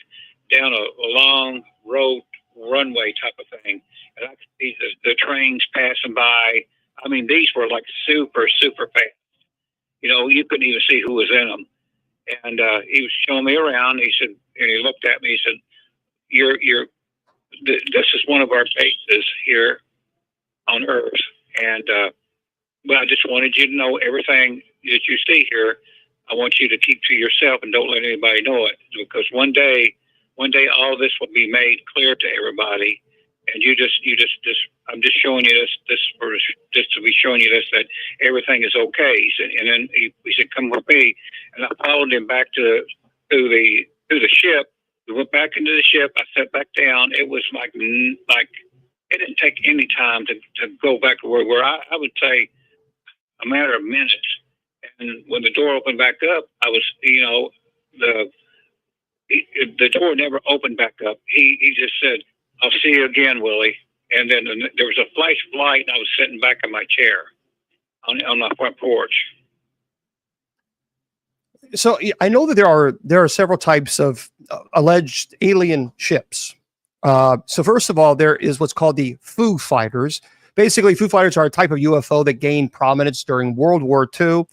down a long road runway type of thing, and I could see the trains passing by. I mean, these were like super, super fast. You couldn't even see who was in them. And he was showing me around. He said, and he looked at me. He said, this is one of our bases here on Earth, and I just wanted you to know everything that you see here. I want you to keep to yourself and don't let anybody know it, because one day all this will be made clear to everybody. And I'm just showing you this to be showing you this, that everything is okay. He said, and then he said, "Come with me," and I followed him back to the ship. We went back into the ship. I sat back down. It was like it didn't take any time to go back to where we were. I would say a matter of minutes. And when the door opened back up, I was, the door never opened back up. He just said, "I'll see you again, Willie." And then there was a flash of light, and I was sitting back in my chair on my front porch. So I know that there are several types of alleged alien ships. So first of all, there is what's called the Foo Fighters. Basically, Foo Fighters are a type of UFO that gained prominence during World War II.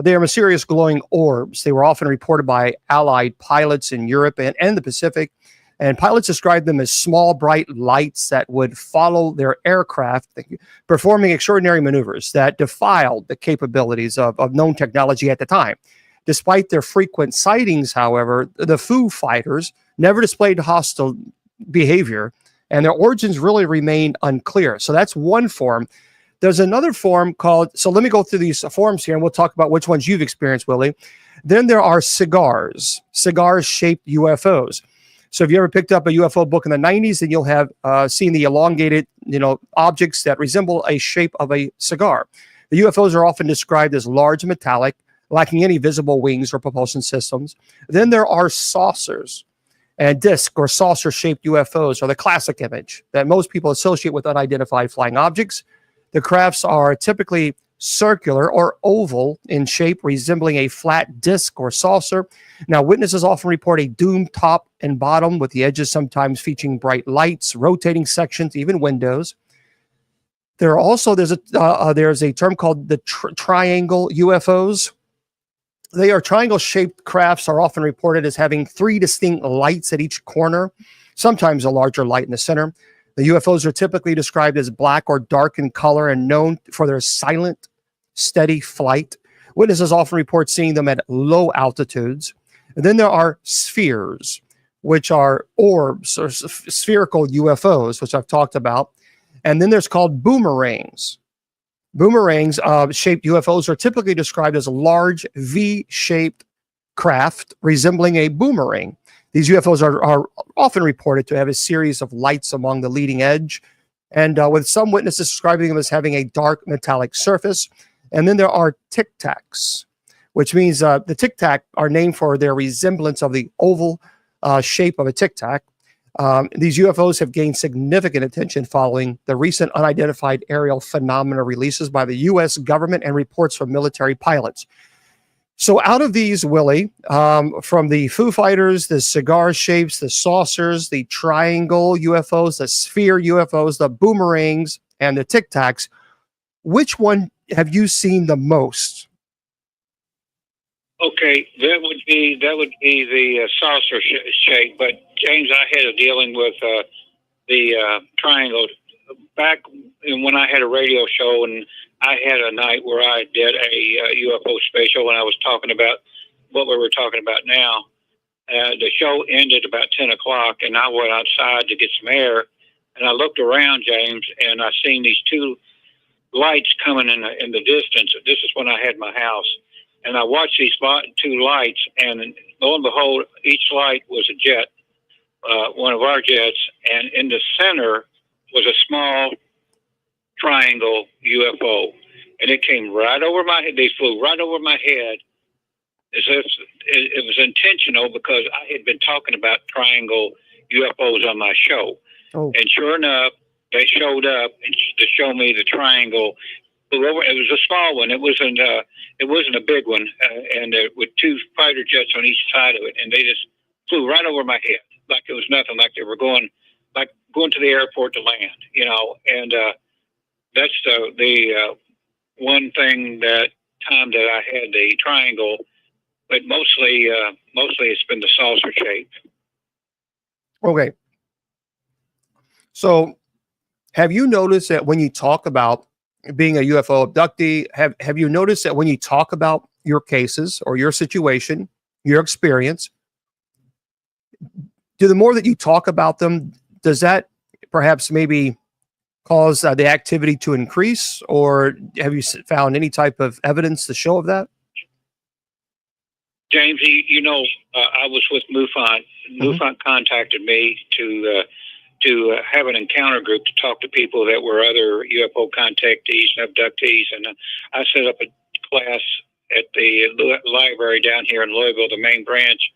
They are mysterious glowing orbs. They were often reported by Allied pilots in Europe and the Pacific. And pilots described them as small, bright lights that would follow their aircraft, performing extraordinary maneuvers that defied the capabilities of known technology at the time. Despite their frequent sightings, however, the Foo Fighters never displayed hostile behavior, and their origins really remain unclear. So that's one form. There's another form called, so let me go through these forms here, and we'll talk about which ones you've experienced, Willie. Then there are cigar-shaped UFOs. So if you ever picked up a UFO book in the 90s, then you'll have seen the elongated, objects that resemble a shape of a cigar. The UFOs are often described as large and metallic, lacking any visible wings or propulsion systems. Then there are saucers, and disc or saucer-shaped UFOs are the classic image that most people associate with unidentified flying objects. The crafts are typically circular or oval in shape, resembling a flat disc or saucer. Now, witnesses often report a doomed top and bottom, with the edges sometimes featuring bright lights, rotating sections, even windows. There are also there's a term called the triangle UFOs. They are triangle-shaped crafts, are often reported as having 3 distinct lights at each corner, sometimes a larger light in the center. The UFOs are typically described as black or dark in color and known for their silent, steady flight. Witnesses often report seeing them at low altitudes. And then there are spheres, which are orbs or spherical UFOs, which I've talked about. And then there's called boomerangs. Boomerangs-shaped UFOs are typically described as large V-shaped craft resembling a boomerang. These UFOs are often reported to have a series of lights along the leading edge, and with some witnesses describing them as having a dark metallic surface. And then there are Tic Tacs, which means the Tic Tac are named for their resemblance of the oval shape of a Tic Tac. These UFOs have gained significant attention following the recent unidentified aerial phenomena releases by the U.S. government and reports from military pilots. So out of these, Willie, from the Foo Fighters, the cigar shapes, the saucers, the triangle UFOs, the sphere UFOs, the boomerangs, and the Tic Tacs, which one have you seen the most? Okay, that would be the saucer shape. But James, I had a dealing with the triangle back when I had a radio show, and I had a night where I did a UFO special, and I was talking about what we were talking about now. The show ended about 10 o'clock, and I went outside to get some air, and I looked around, James, and I seen these 2 lights coming in the distance. This is when I had my house. And I watched these 2 lights, and lo and behold, each light was a jet, one of our jets, and in the center was a small triangle UFO, and it came right over my head. They flew right over my head, as if it was intentional, because I had been talking about triangle UFOs on my show. Oh. And sure enough, they showed up to show me the triangle. It was a small one. It wasn't a big one, and with 2 fighter jets on each side of it, and they just flew right over my head like it was nothing, like they were going to the airport to land, And that's the one thing that time that I had the triangle, but mostly it's been the saucer shape. Okay. So, have you noticed that when you talk about being a UFO abductee, have you noticed that when you talk about your cases or your situation, your experience, do the more that you talk about them, does that perhaps maybe cause the activity to increase, or have you found any type of evidence to show of that? James, I was with MUFON. MUFON contacted me to have an encounter group to talk to people that were other UFO contactees and abductees. And I set up a class at the library down here in Louisville, the main branch,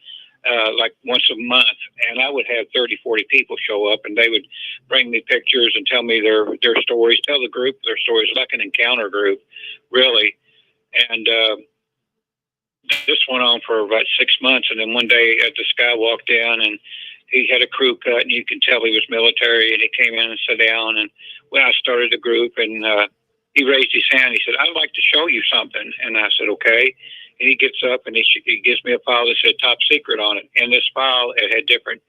like once a month. And I would have 30, 40 people show up, and they would bring me pictures and tell me their stories, tell the group their stories, like an encounter group, really. And this went on for about 6 months. And then one day this guy walked down, and he had a crew cut, and you can tell he was military, and he came in and sat down, and I started the group, and he raised his hand. He said, "I'd like to show you something." And I said, "Okay." And he gets up and he gives me a file that said "Top Secret" on it. In this file, it had different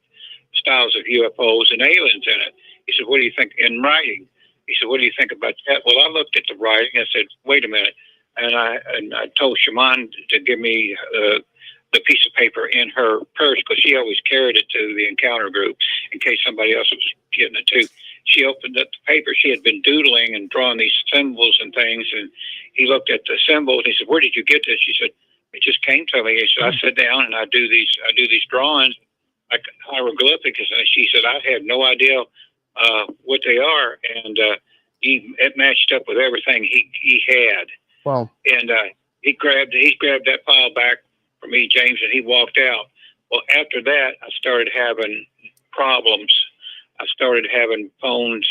styles of UFOs and aliens in it. He said, "What do you think?" In writing. He said, "What do you think about that?" Well, I looked at the writing. I said, "Wait a minute," and I told Shaman to give me the piece of paper in her purse, because she always carried it to the encounter group in case somebody else was getting it too. She opened up the paper. She had been doodling and drawing these symbols and things, and he looked at the symbols. He said, "Where did you get this?" She said, "It just came to me." He said, "I sit down and I do these drawings like hieroglyphics." And she said, "I have no idea what they are," and it matched up with everything he had. Wow. And he grabbed that file back from me, James, and he walked out. Well, after that, I started having problems. I started having phones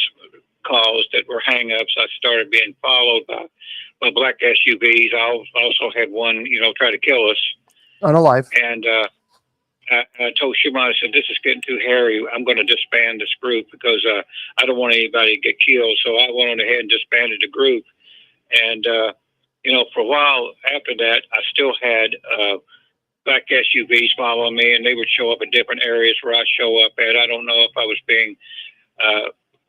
calls that were hang-ups. I started being followed by black SUVs. I also had one, try to kill us. Unalive. And I told Shaman, I said, "This is getting too hairy. I'm going to disband this group because I don't want anybody to get killed." So I went on ahead and disbanded the group. And, for a while after that, I still had black SUVs following me, and they would show up in different areas where I show up at. I don't know if I was being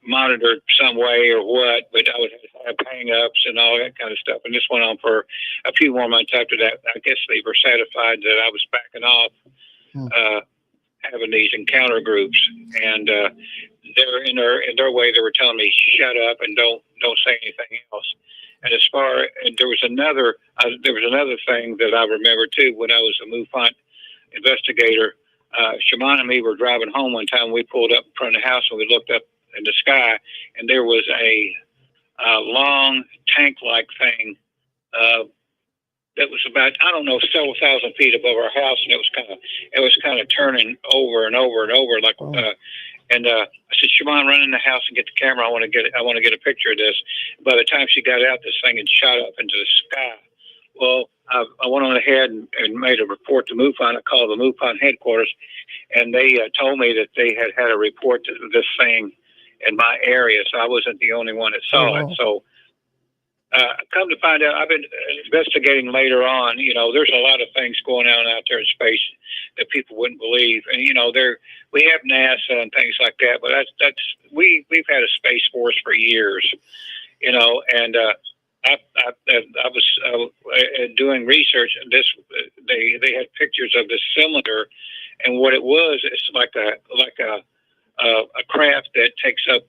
monitored some way or what, but I would have hang-ups and all that kind of stuff. And this went on for a few more months after that. I guess they were satisfied that I was backing off having these encounter groups. And they're in their way, they were telling me, "Shut up and don't say anything else." And there was another thing that I remember too when I was a MUFON investigator. Shaman and me were driving home one time. We pulled up in front of the house and we looked up in the sky, and there was a long tank-like thing that was about, I don't know, several thousand feet above our house, and it was kind of turning over and over and over like. And I said, "Shaman, run in the house and get the camera. I want to get a picture of this." By the time she got out, this thing had shot up into the sky. Well, I went on ahead and made a report to MUFON. I called the MUFON headquarters, and they told me that they had a report to this thing in my area, so I wasn't the only one that saw it. So come to find out, I've been investigating later on. There's a lot of things going on out there in space that people wouldn't believe, and we have NASA and things like that, but we've had a space force for years, and I was doing research, and they had pictures of this cylinder, and what it was, it's like a craft that takes up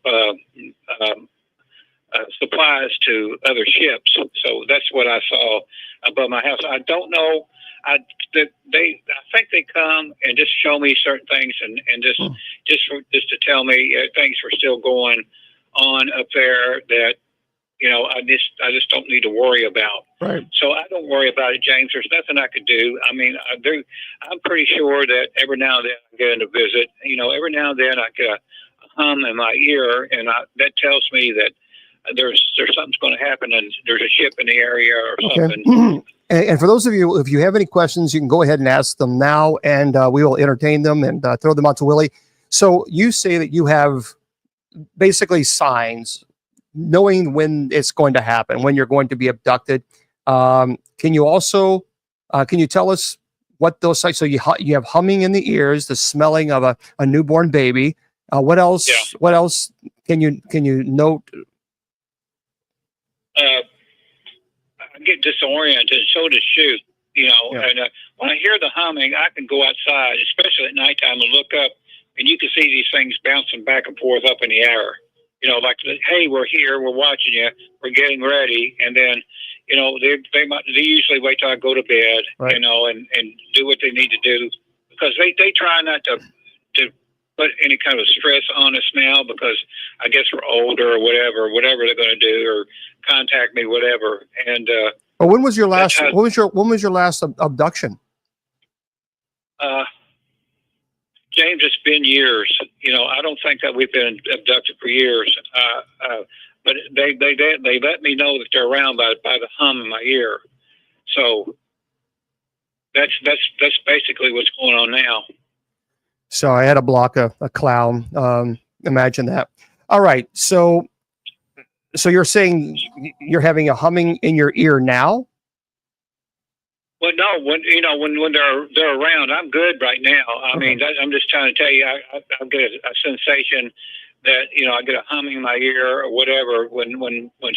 supplies to other ships. So that's what I saw above my house. I don't know. I think they come and just show me certain things, and just to tell me things were still going on up there that I just don't need to worry about. Right. So I don't worry about it, James. There's nothing I could do. I mean, I'm pretty sure that every now and then I get a visit. Every now and then I get a hum in my ear, and that tells me that there's something's going to happen, and there's a ship in the area or something. And for those of you, if you have any questions, you can go ahead and ask them now, and we will entertain them and throw them out to Willie. So you say that you have basically signs, knowing when it's going to happen, when you're going to be abducted. Can you also, can you tell us what those signs? So you have humming in the ears, the smelling of a newborn baby. What else? Yeah. What else can you note? I get disoriented, so does Shoot, Yeah. And when I hear the humming, I can go outside, especially at nighttime, and look up, and you can see these things bouncing back and forth up in the air. Like, "Hey, we're here, we're watching you, we're getting ready," and then, they usually wait till I go to bed, right. and do what they need to do, because they try not to put any kind of stress on us now, because I guess we're older or whatever they're going to do, or contact me, whatever. And well, when was your last? When was your last abduction? James, it's been years. I don't think that we've been abducted for years. But they let me know that they're around by the hum in my ear. So that's basically what's going on now. So I had to block a clown. Imagine that. All right. So So you're saying you're having a humming in your ear now? Well, no, when they're around, I'm good right now. I mean, I'm just trying to tell you, I get a sensation that I get a humming in my ear or whatever when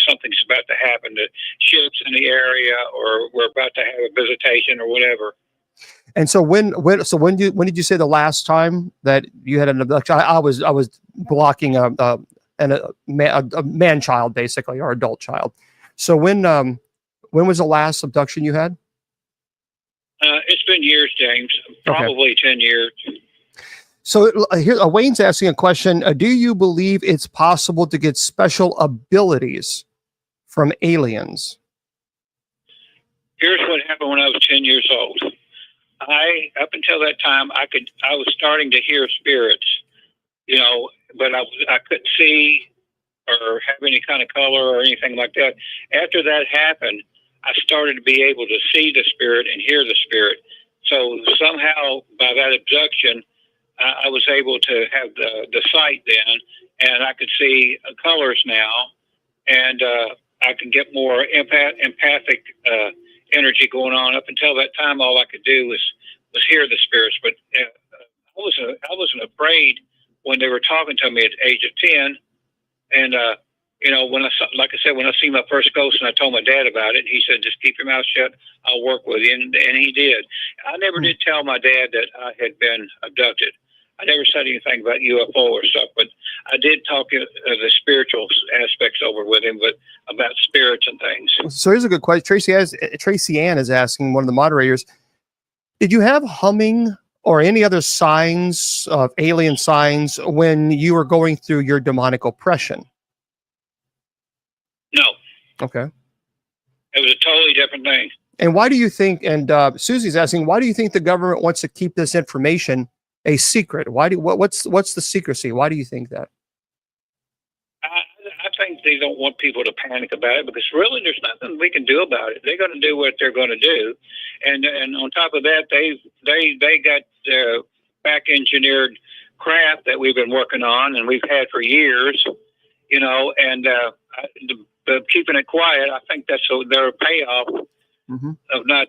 something's about to happen, the ships in the area, or we're about to have a visitation or whatever. And so when did you say the last time that you had an abduction? I was blocking a man child, basically, or adult child. So when was the last abduction you had? It's been years, James. Probably 10 years. So here, Wayne's asking a question. Do you believe it's possible to get special abilities from aliens? Here's what happened when I was 10 years old. Up until that time, I was starting to hear spirits, but I couldn't see or have any kind of color or anything like that. After that happened, I started to be able to see the spirit and hear the spirit. So somehow, by that abduction, I was able to have the sight then, and I could see colors now, and I could get more empathic energy going on. Up until that time, all I could do was hear the spirits. But I wasn't afraid when they were talking to me at the age of 10, and when I see my first ghost, and I told my dad about it, he said, "Just keep your mouth shut. I'll work with you," and he did. I never did tell my dad that I had been abducted. I never said anything about UFO or stuff, but I did talk the spiritual aspects over with him, but about spirits and things. So here's a good question. Tracy Ann is asking, one of the moderators, did you have humming or any other signs of alien signs when you were going through your demonic oppression? No. Okay. It was a totally different thing. And why do you think, and Susie's asking, why do you think the government wants to keep this information a secret? What's the secrecy? Why do you think that? I think they don't want people to panic about it, because really there's nothing we can do about it. They're going to do what they're going to do, and on top of that, they got back engineered craft that we've been working on and we've had for years, and keeping it quiet. I think that's their payoff of not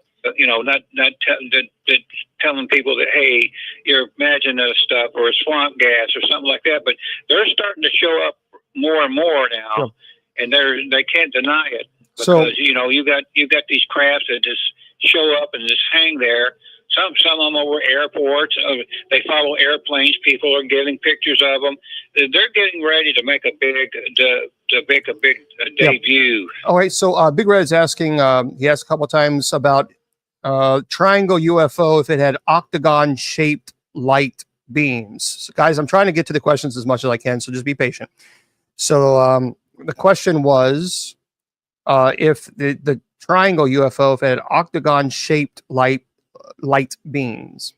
telling people that, hey, you're imagining this stuff, or swamp gas or something like that. But they're starting to show up more and more now, and they can't deny it, because you got these crafts that just show up and just hang there. Some of them over airports. They follow airplanes. People are getting pictures of them. They're getting ready to make a big debut. All right. So Big Red is asking. He asked a couple of times about triangle UFO if it had octagon-shaped light beams. So guys, I'm trying to get to the questions as much as I can, so just be patient. So the question was if the triangle UFO if it had octagon-shaped light beams.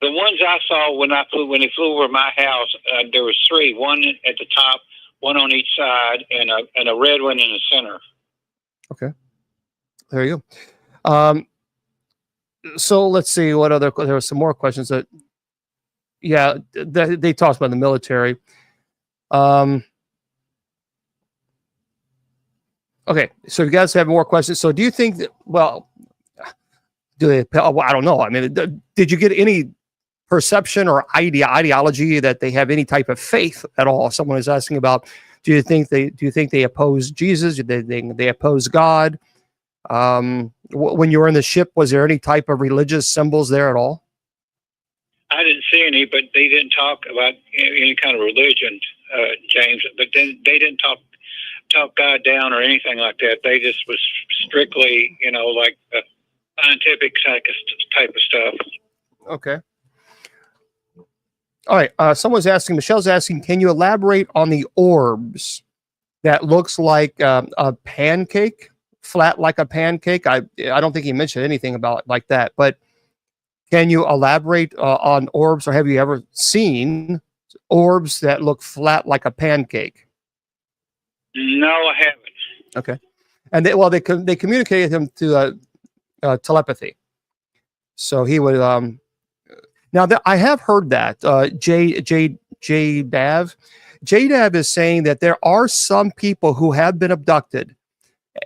The ones I saw when they flew over my house, there was three. One at the top, one on each side, and a red one in the center. Okay, there you go. So let's see what other. There were some more questions that. Yeah, they talked about the military. Okay, so you guys have more questions. So do you think that, I don't know. I mean, did you get any perception or ideology that they have any type of faith at all? Someone is asking about, do you think they oppose Jesus? Do they oppose God? When you were in the ship, was there any type of religious symbols there at all? I didn't see any, but they didn't talk about any kind of religion, James. But then they didn't talk God down or anything like that. They just was strictly, like scientific type of stuff. Okay. All right. Michelle's asking, can you elaborate on the orbs that looks like a pancake, flat like a pancake? I don't think he mentioned anything about it like that, but can you elaborate on orbs, or have you ever seen orbs that look flat like a pancake? No, I haven't. Okay. And they communicated him to telepathy. So he would I have heard that J Dav, JDAB is saying that there are some people who have been abducted,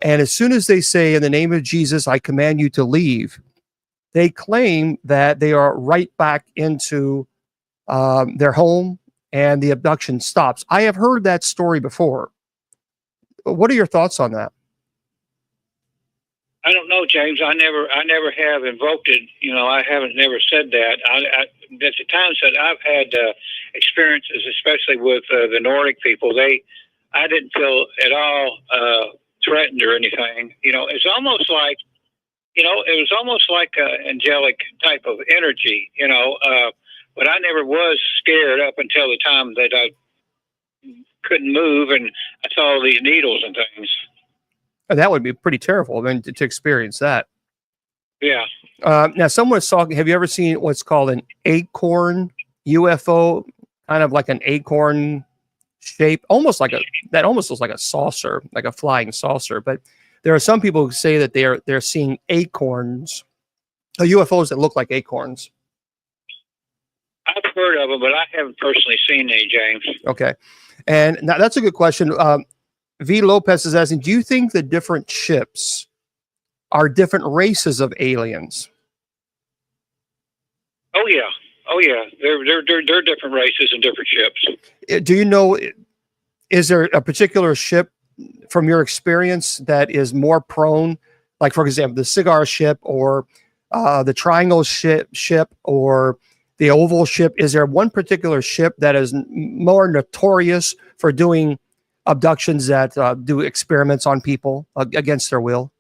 and as soon as they say, in the name of Jesus, I command you to leave, they claim that they are right back into their home and the abduction stops. I have heard that story before. What are your thoughts on that? I don't know, James. I never have invoked it. I haven't never said that. At the times that I've had experiences, especially with the Nordic people, I didn't feel at all threatened or anything. It's almost like, it was almost like an angelic type of energy. But I never was scared up until the time that I couldn't move and I saw these needles and things. That would be pretty terrible. I mean, to experience that. Yeah. Now, someone was talking. Have you ever seen what's called an acorn UFO? Kind of like an acorn shape, almost looks like a saucer, like a flying saucer. But there are some people who say that they're seeing acorns, UFOs that look like acorns. I've heard of them, but I haven't personally seen any, James. Okay, and now that's a good question. V. Lopez is asking, do you think the different ships are different races of aliens? Oh yeah. They're different races and different ships. Do you know, is there a particular ship from your experience that is more prone, like for example, the cigar ship or the triangle ship or the oval ship? Is there one particular ship that is more notorious for doing abductions, that do experiments on people against their will?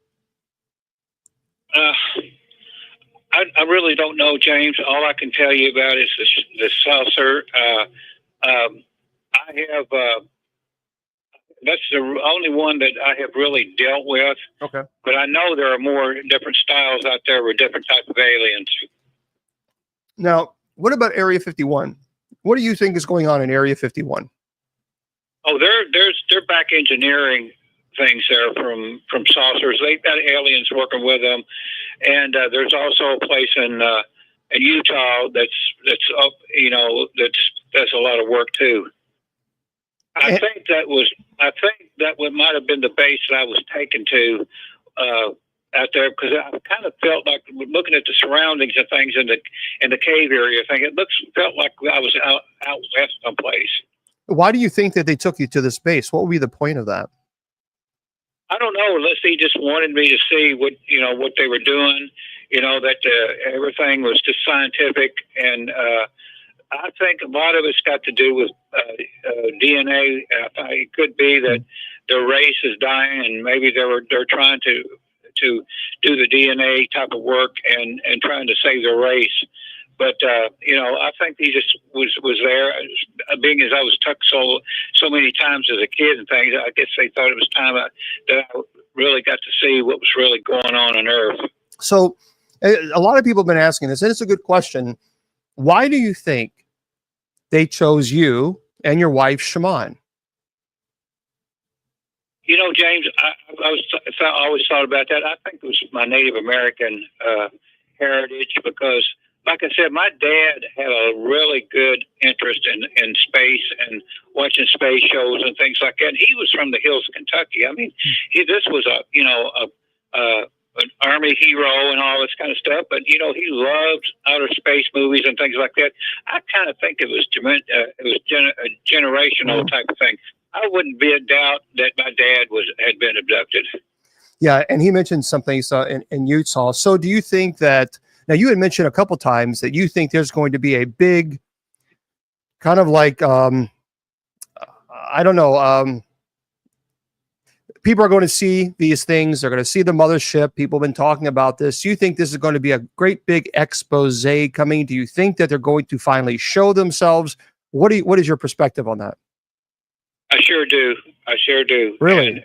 I really don't know, James. All I can tell you about is the saucer. I have. That's the only one that I have really dealt with. Okay. But I know there are more different styles out there with different types of aliens. Now, what about Area 51? What do you think is going on in Area 51? Oh, they're back engineering things there from saucers. They've got aliens working with them, and there's also a place in Utah that's up. That's a lot of work too. I think that might have been the base that I was taken to out there, because I kind of felt like, looking at the surroundings and things in the cave area, felt like I was out west someplace. Why do you think that they took you to this base? What would be the point of that? I don't know, unless they just wanted me to see what they were doing, that everything was just scientific. And I think a lot of it's got to do with DNA. It could be that the race is dying, and maybe they're trying to do the DNA type of work and trying to save their race. But I think he just was there. Being as I was tucked so many times as a kid and things, I guess they thought it was time that I really got to see what was really going on Earth. So, a lot of people have been asking this, and it's a good question. Why do you think they chose you and your wife, Shaman? James, I always thought about that. I think it was my Native American heritage, because, like I said, my dad had a really good interest in space and watching space shows and things like that. And he was from the hills of Kentucky. I mean, this was an Army hero and all this kind of stuff. But he loved outer space movies and things like that. I kind of think it was a generational type of thing. I wouldn't be a doubt that my dad had been abducted. Yeah, and he mentioned something he saw in Utah. So do you think that, now you had mentioned a couple times that you think there's going to be a big kind of like, I don't know, people are going to see these things. They're going to see the mothership. People have been talking about this. Do you think this is going to be a great big expose coming? Do you think that they're going to finally show themselves? What is your perspective on that? I sure do. Really? And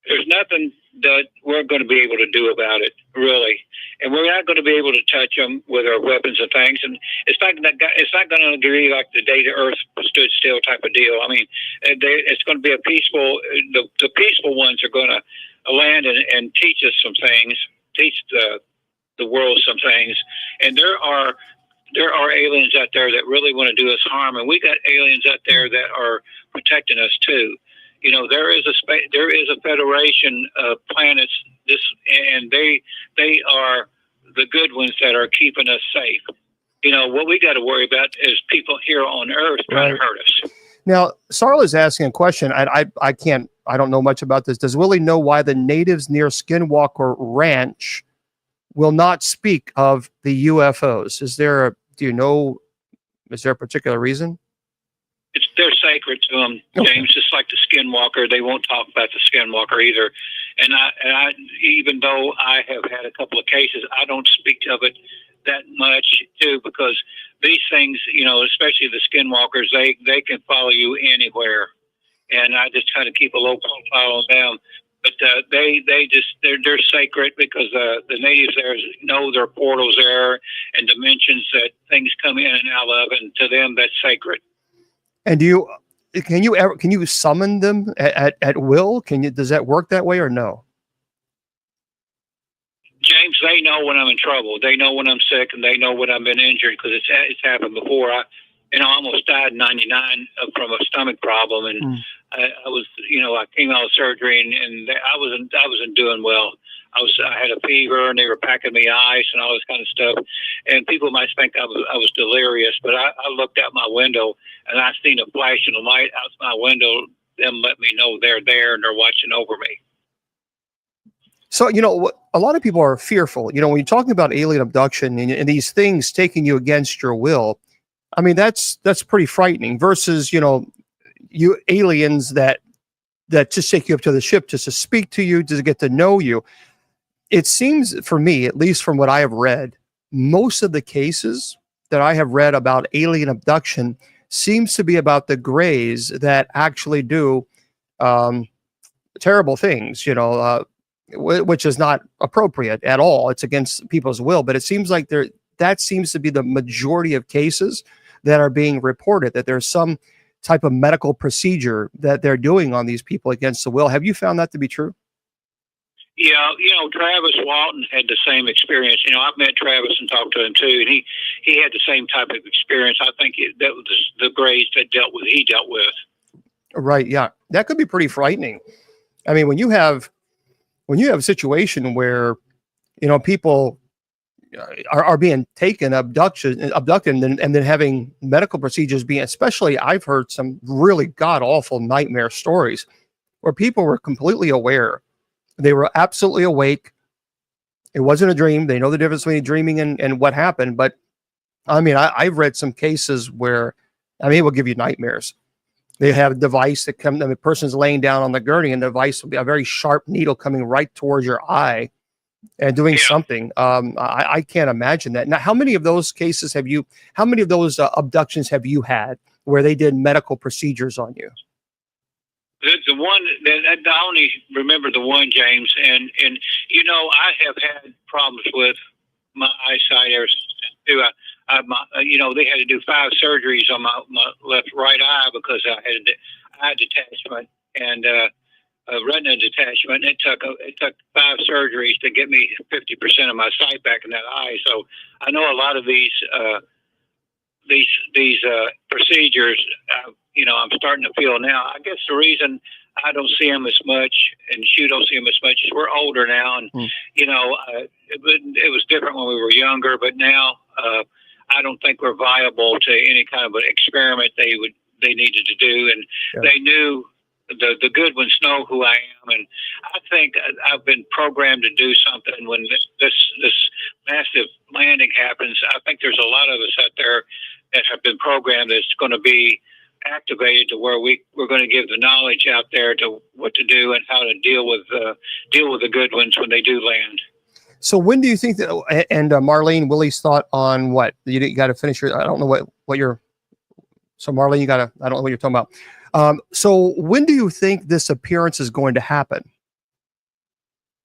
there's nothing that we're going to be able to do about it, really. And we're not going to be able to touch them with our weapons and things. And it's not going to be like the day the Earth stood still type of deal. I mean, it's going to be a peaceful. The peaceful ones are going to land and teach us some things, teach the world some things. And there are there are aliens out there that really want to do us harm, and we got aliens out there that are protecting us too. You know, there is a federation of planets. And they are the good ones that are keeping us safe. You know, what we got to worry about is people here on Earth trying to hurt us. Now, Sarla's asking a question. I don't know much about this. Does Willie know why the natives near Skinwalker Ranch will not speak of the UFOs? Is there a particular reason? They're sacred to them, James. Just like the Skinwalker, they won't talk about the Skinwalker either. And I, even though I have had a couple of cases, I don't speak of it that much too, because these things, you know, especially the Skinwalkers, they can follow you anywhere, and I just try to keep a low profile on them. But they're sacred because the natives there know there are portals there and dimensions that things come in and out of, and to them that's sacred. And can you summon them at will? Does that work that way or no? James, they know when I'm in trouble. They know when I'm sick, and they know when I've been injured, because it's happened before. I almost died in '99 from a stomach problem, and I was, you know, I came out of surgery, and I wasn't doing well. I had a fever, and they were packing me ice and all this kind of stuff. And people might think I was delirious, but I looked out my window and I seen a flash of light out my window. Them let me know they're there and they're watching over me. So, you know, a lot of people are fearful. You know, when you're talking about alien abduction and these things taking you against your will, I mean, that's pretty frightening. Versus, you know, you aliens that just take you up to the ship just to speak to you, to get to know you. It seems, for me, at least from what I have read, most of the cases that I have read about alien abduction seems to be about the Greys that actually do terrible things, you know, which is not appropriate at all. It's against people's will. But it seems like that seems to be the majority of cases that are being reported, that there's some type of medical procedure that they're doing on these people against the will. Have you found that to be true? Yeah, you know, Travis Walton had the same experience. You know, I've met Travis and talked to him too, and he had the same type of experience. I think that was the Greys that he dealt with. Right. Yeah, that could be pretty frightening. I mean, when you have a situation where, you know, people are being taken, abducted, and then having medical procedures being, especially, I've heard some really god awful nightmare stories where people were completely aware. They were absolutely awake. It wasn't a dream. They know the difference between dreaming and what happened. But I mean, I've read some cases where, I mean, it will give you nightmares. They have a device that the person's laying down on the gurney, and the device will be a very sharp needle coming right towards your eye and doing something. I can't imagine that. Now, how many of those cases how many of those abductions have you had where they did medical procedures on you? The one that I only remember the one, James, and you know, I have had problems with my eyesight ever since too. You know, they had to do 5 surgeries on my right eye because I had an eye detachment and a retina detachment. It took 5 surgeries to get me 50% of my sight back in that eye. So I know a lot of these procedures. You know, I'm starting to feel now. I guess the reason I don't see them as much, and you don't see them as much, is we're older now, and you know, it was different when we were younger. But now, I don't think we're viable to any kind of an experiment they needed to do, and they knew the good ones know who I am, and I think I've been programmed to do something when this massive landing happens. I think there's a lot of us out there that have been programmed that's going to be activated to where we're going to give the knowledge out there to what to do and how to deal with the good ones when they do land. So when do you think that, and Marlene, Willie's thought on what? You got to finish your, I don't know what you're, so Marlene, I don't know what you're talking about. So when do you think this appearance is going to happen?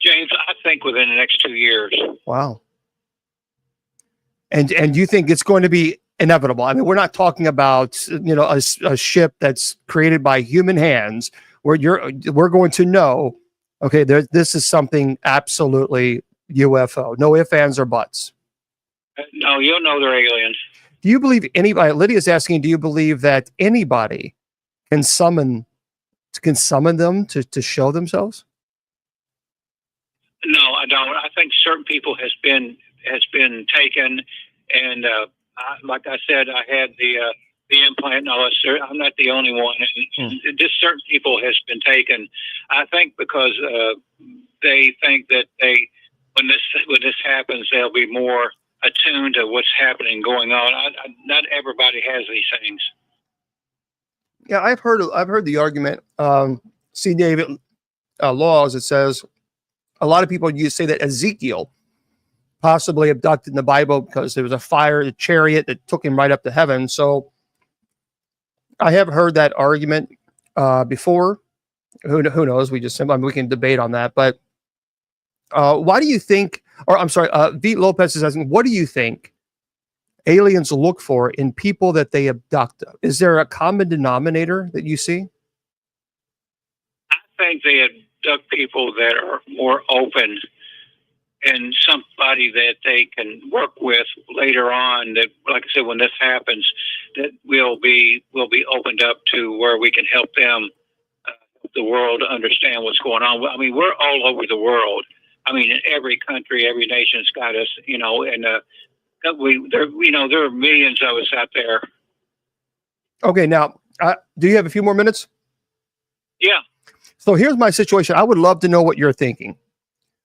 James, I think within the next 2 years. Wow. And you think it's going to be inevitable? I mean, we're not talking about, you know, a ship that's created by human hands where we're going to know, okay, this is something absolutely UFO. No ifs, ands, or buts. No, you'll know they're aliens. Do you believe anybody? Lydia's asking, do you believe that anybody can summon them to show themselves? No, I don't. I think certain people has been taken, and like I said, I had the implant. No, I'm not the only one. And just certain people has been taken. I think because they think that when this happens, they'll be more attuned to what's happening going on. Not everybody has these things. Yeah, I've heard the argument. C. David Laws, it says a lot of people say that Ezekiel possibly abducted in the Bible because there was a fire, a chariot that took him right up to heaven. So I have heard that argument before. Who knows? We can debate on that. But why do you think? Or I'm sorry, Vite Lopez is asking, what do you think aliens look for in people that they abduct? Is there a common denominator that you see? I think they abduct people that are more open and somebody that they can work with later on. That, like I said, when this happens, that will be opened up to where we can help them, the world, understand what's going on. I mean, we're all over the world. I mean, in every country, every nation's got us, and there are millions of us out there. Okay, now, do you have a few more minutes? Yeah. So here's my situation. I would love to know what you're thinking.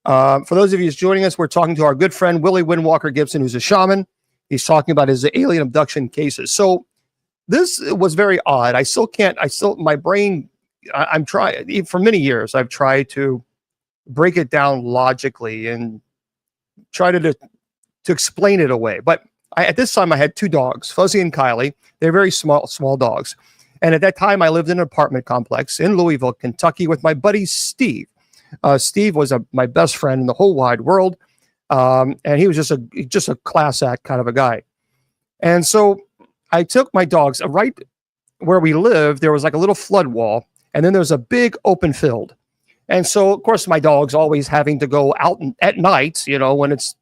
For those of you who's joining us, we're talking to our good friend, Willie Windwalker Gibson, who's a shaman. He's talking about his alien abduction cases. So this was very odd. My brain, I'm trying, for many years, I've tried to break it down logically and try to explain it away. But at this time, I had two dogs, Fuzzy and Kylie. They're very small dogs. And at that time, I lived in an apartment complex in Louisville, Kentucky, with my buddy Steve. Steve was my best friend in the whole wide world, and he was just a class act kind of a guy. And so I took my dogs right where we lived. There was like a little flood wall, and then there's a big open field. And so, of course, my dog's always having to go out at night, when it's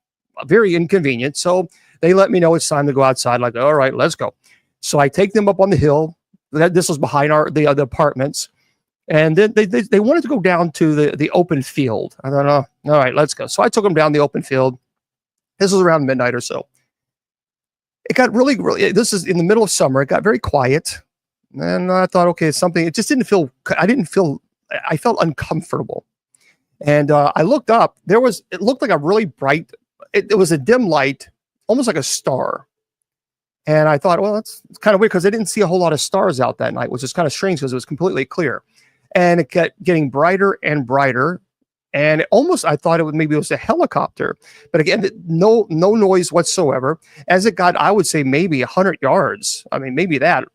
very inconvenient. So they let me know it's time to go outside. Like, all right, let's go. So I take them up on the hill. This was behind the apartments. And then they wanted to go down to the open field. I thought, oh, all right, let's go. So I took them down the open field. This was around midnight or so. It got really, this is in the middle of summer. It got very quiet. And I thought, okay, it's something. It just I felt uncomfortable. And I looked up. It looked like a really bright, it was a dim light, almost like a star. And I thought, well, it's kind of weird because I didn't see a whole lot of stars out that night, which is kind of strange because it was completely clear. And it kept getting brighter and brighter. And I thought maybe it was a helicopter. But again, no noise whatsoever. As it got, I would say maybe 100 yards. I mean, maybe that,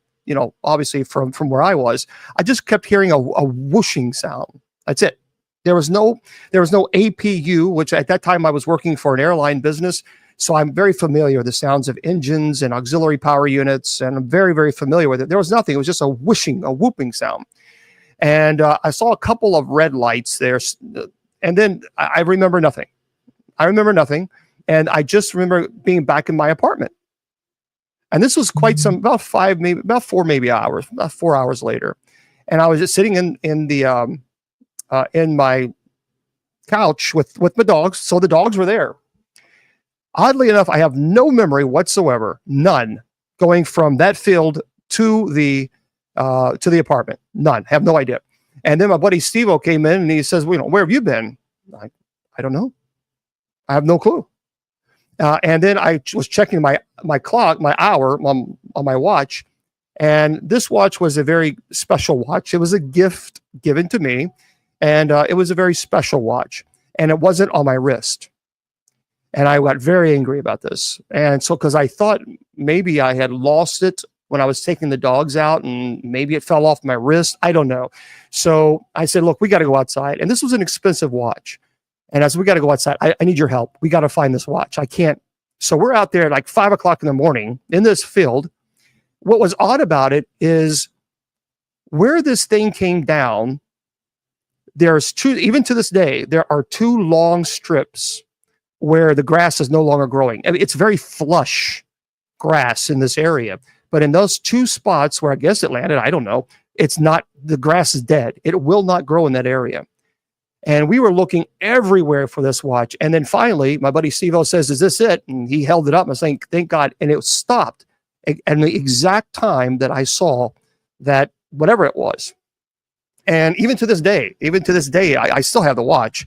obviously from where I was, I just kept hearing a whooshing sound. That's it. There was no APU, which at that time I was working for an airline business. So I'm very familiar with the sounds of engines and auxiliary power units, and I'm very, very familiar with it. There was nothing. It was just a whooping sound. And I saw a couple of red lights there. And then I remember nothing. And I just remember being back in my apartment. And this was quite about 4 hours later. And I was just sitting in my couch with my dogs. So the dogs were there. Oddly enough, I have no memory whatsoever, none, going from that field to the apartment. None. Have no idea. And then my buddy Steve-O came in and he says, where have you been? I don't know. I have no clue. And then I was checking my clock, my hour on my watch. And this watch was a very special watch. It was a gift given to me. And it was a very special watch. And it wasn't on my wrist. And I got very angry about this. And so, because I thought maybe I had lost it when I was taking the dogs out and maybe it fell off my wrist. I don't know. So I said, look, we got to go outside. And this was an expensive watch. And I said, we got to go outside. I need your help. We got to find this watch. I can't. So we're out there at like 5 o'clock in the morning in this field. What was odd about it is where this thing came down, there's two, even to this day, there are two long strips where the grass is no longer growing. I mean, it's very flush grass in this area. But in those two spots where I guess it landed, I don't know, it's not, the grass is dead. It will not grow in that area. And we were looking everywhere for this watch. And then finally, my buddy Steve-O says, "Is this it?" And he held it up and I was saying, "Thank God." And it stopped at the exact time that I saw that, whatever it was. And even to this day, I still have the watch.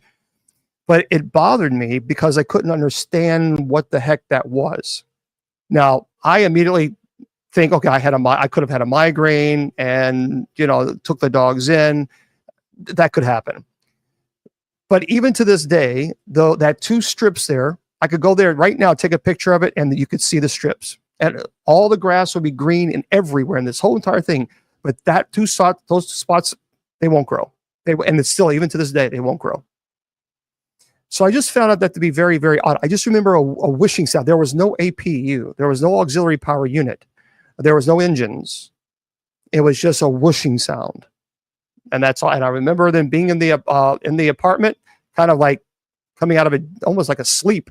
But it bothered me because I couldn't understand what the heck that was. Now, I immediately think, okay, I could have had a migraine and, took the dogs in. That could happen. But even to this day, though, that two strips there, I could go there right now, take a picture of it, and you could see the strips. And all the grass would be green and everywhere in this whole entire thing. But those spots, they won't grow. And it's still, even to this day, they won't grow. So I just found out that to be very, very odd. I just remember a whooshing sound. There was no APU. There was no auxiliary power unit. There was no engines. It was just a whooshing sound. And that's all. And I remember them being in the apartment, kind of like coming out of it, almost like a sleep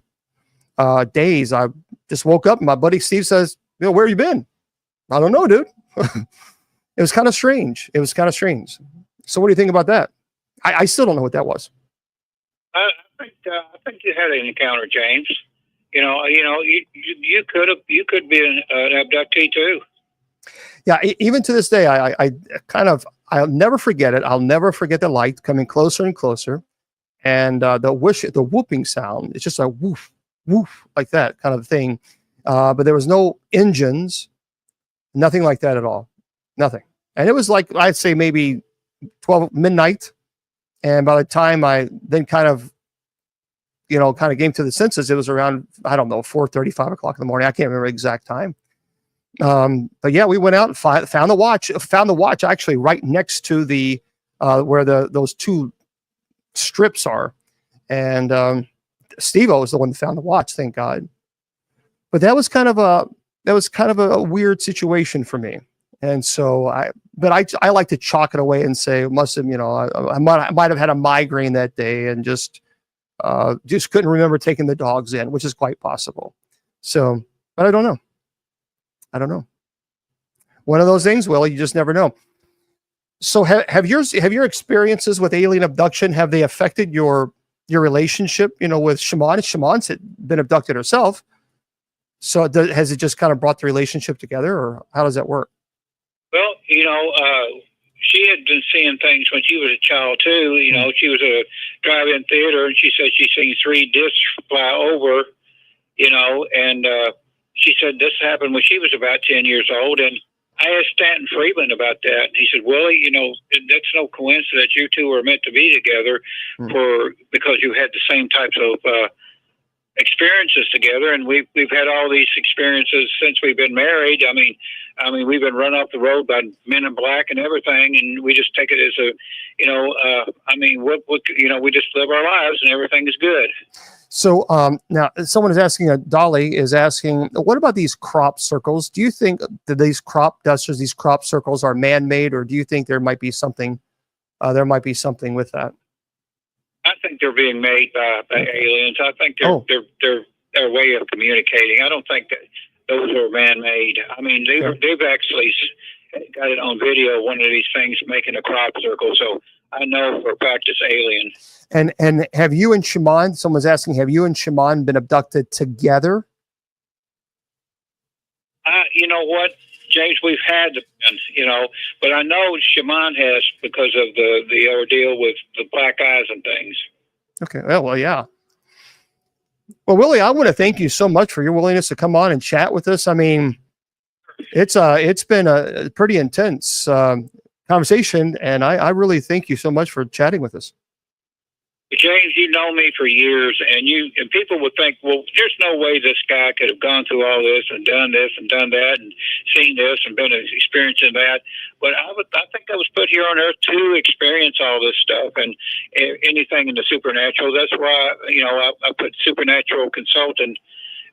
daze. I just woke up and my buddy Steve says, "Where have you been?" "I don't know, dude." It was kind of strange. So what do you think about that? I still don't know what that was. I think you had an encounter, James. You could be an abductee too. Yeah, even to this day, I'll never forget it. I'll never forget the light coming closer and closer, and the whooping sound. It's just a woof, woof, like that kind of thing. But there was no engines, nothing like that at all, nothing. And it was like, I'd say maybe 12 midnight. And by the time I then kind of came to the senses, it was around, I don't know, 4:30, 5 o'clock in the morning. I can't remember the exact time. But yeah, we went out and found the watch actually right next to the where those two strips are. And Steve-O was the one that found the watch, thank God. But that was kind of a weird situation for me. And so I like to chalk it away and say it must have, I might have had a migraine that day and just couldn't remember taking the dogs in, which is quite possible. So, but I don't know. One of those things, Willie, you just never know. So have your experiences with alien abduction, have they affected your relationship, with Shaman? Shaman's been abducted herself. So has it just kind of brought the relationship together, or how does that work? Well, she had been seeing things when she was a child too. She was at a drive-in theater, and she said she seen 3 discs fly over. And she said this happened when she was about 10 years old. And I asked Stanton Friedman about that, and he said, "Willie, that's no coincidence. You two were meant to be together because you had the same types of experiences together, and we've had all these experiences since we've been married. I mean, we've been run off the road by men in black and everything, and we just take it as we just live our lives and everything is good." So now someone is asking, Dolly is asking, what about these crop circles? Do you think that these crop dusters, these crop circles are man-made, or do you think there might be something with that? I think they're being made by aliens. I think they're their way of communicating. I don't think that those are man-made. I mean, they've actually got it on video, one of these things making a crop circle. So I know for a fact it's alien. And have you and Shaman, someone's asking, have you and Shaman been abducted together? You know what, James, we've had, but I know Shaman has because of the ordeal with the black eyes and things. Okay. Well, yeah. Well, Willie, I want to thank you so much for your willingness to come on and chat with us. I mean, it's been a pretty intense conversation, and I really thank you so much for chatting with us. James, you know me for years, and people would think, well, there's no way this guy could have gone through all this and done that and seen this and been experiencing that. But I think I was put here on earth to experience all this stuff and anything in the supernatural. That's why I put supernatural consultant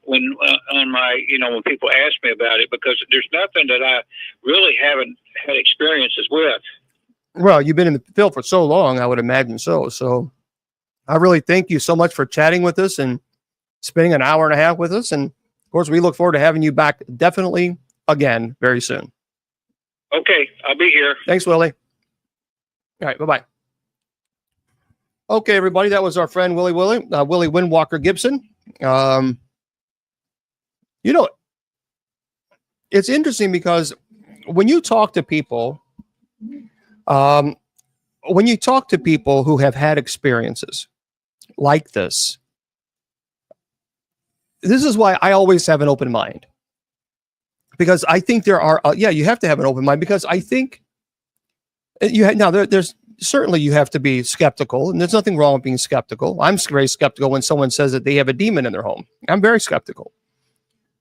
when on my when people ask me about it, because there's nothing that I really haven't had experiences with. Well, you've been in the field for so long, I would imagine so. So I really thank you so much for chatting with us, and spending an hour and a half with us. And of course, we look forward to having you back definitely again very soon. Okay, I'll be here. Thanks, Willie. All right, bye-bye. Okay, everybody, that was our friend Willie Windwalker Gibson. You know, it's interesting because when you talk to people, who have had experiences like this is why I always have an open mind. Because I think there are, you have to have an open mind, because I think there's certainly you have to be skeptical, and there's nothing wrong with being skeptical. I'm very skeptical when someone says that they have a demon in their home. I'm very skeptical.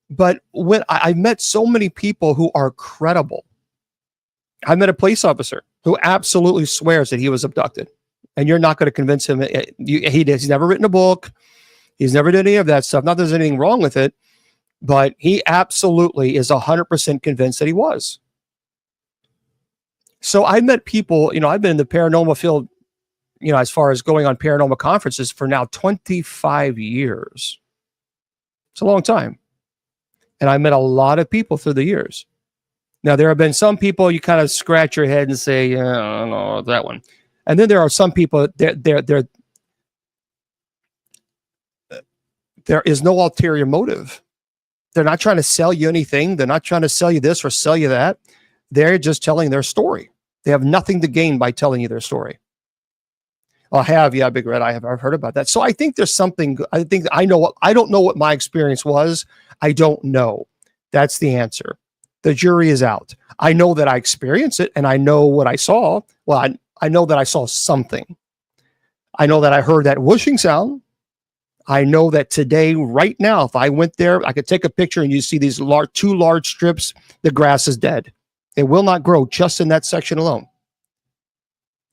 But when I've met so many people who are credible. I met a police officer who absolutely swears that he was abducted, and you're not going to convince him. He's never written a book. He's never done any of that stuff. Not that there's anything wrong with it, but he absolutely is 100% convinced that he was. So I met people, I've been in the paranormal field, as far as going on paranormal conferences for now 25 years. It's a long time. And I met a lot of people through the years. Now, there have been some people you kind of scratch your head and say, I don't know, that one. And then there are some people, there is no ulterior motive. They're not trying to sell you anything. They're not trying to sell you this or sell you that. They're just telling their story. They have nothing to gain by telling you their story. Big Red. I've heard about that. So I think there's something. I don't know what my experience was. I don't know. That's the answer. The jury is out. I know that I experienced it, and I know what I saw. Well, I know that I saw something. I know that I heard that whooshing sound. I know that today, right now, if I went there, I could take a picture and you see these two large strips. The grass is dead. It will not grow just in that section alone.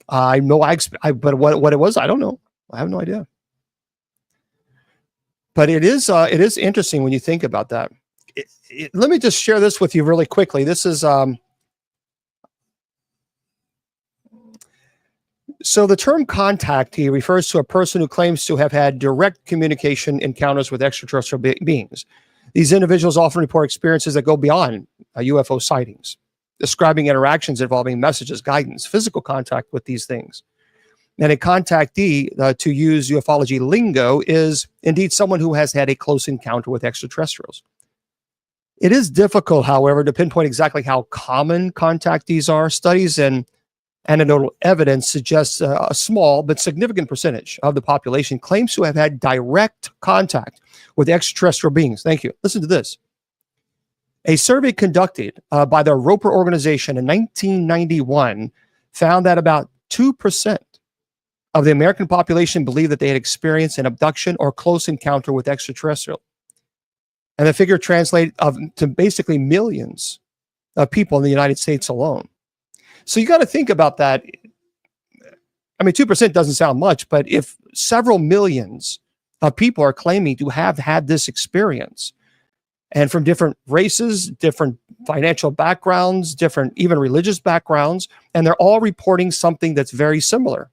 I know but what it was, I don't know. I have no idea. But it is interesting when you think about that. Let me just share this with you really quickly. This is so the term contactee refers to a person who claims to have had direct communication encounters with extraterrestrial beings. These individuals often report experiences that go beyond UFO sightings, describing interactions involving messages, guidance, physical contact with these things. And a contactee, to use ufology lingo, is indeed someone who has had a close encounter with extraterrestrials. It is difficult, however, to pinpoint exactly how common contactees are. Studies and anecdotal evidence suggests a small but significant percentage of the population claims to have had direct contact with extraterrestrial beings. Thank you. Listen to this. A survey conducted by the Roper organization in 1991 found that about 2% of the American population believed that they had experienced an abduction or close encounter with extraterrestrial. And the figure translated to basically millions of people in the United States alone. So you got to think about that. I mean, 2% doesn't sound much, but if several millions of people are claiming to have had this experience, and from different races, different financial backgrounds, different even religious backgrounds, and they're all reporting something that's very similar.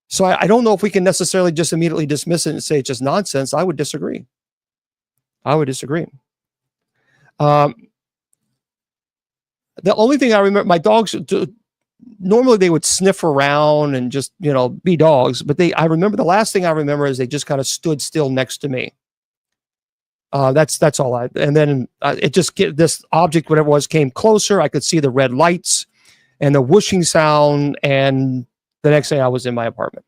So I don't know if we can necessarily just immediately dismiss it and say it's just nonsense. I would disagree. The only thing I remember, my dogs, normally they would sniff around and just, be dogs. But I remember the last thing I remember is they just kind of stood still next to me. That's all. And then it just this object, whatever it was, came closer. I could see the red lights and the whooshing sound. And the next day I was in my apartment.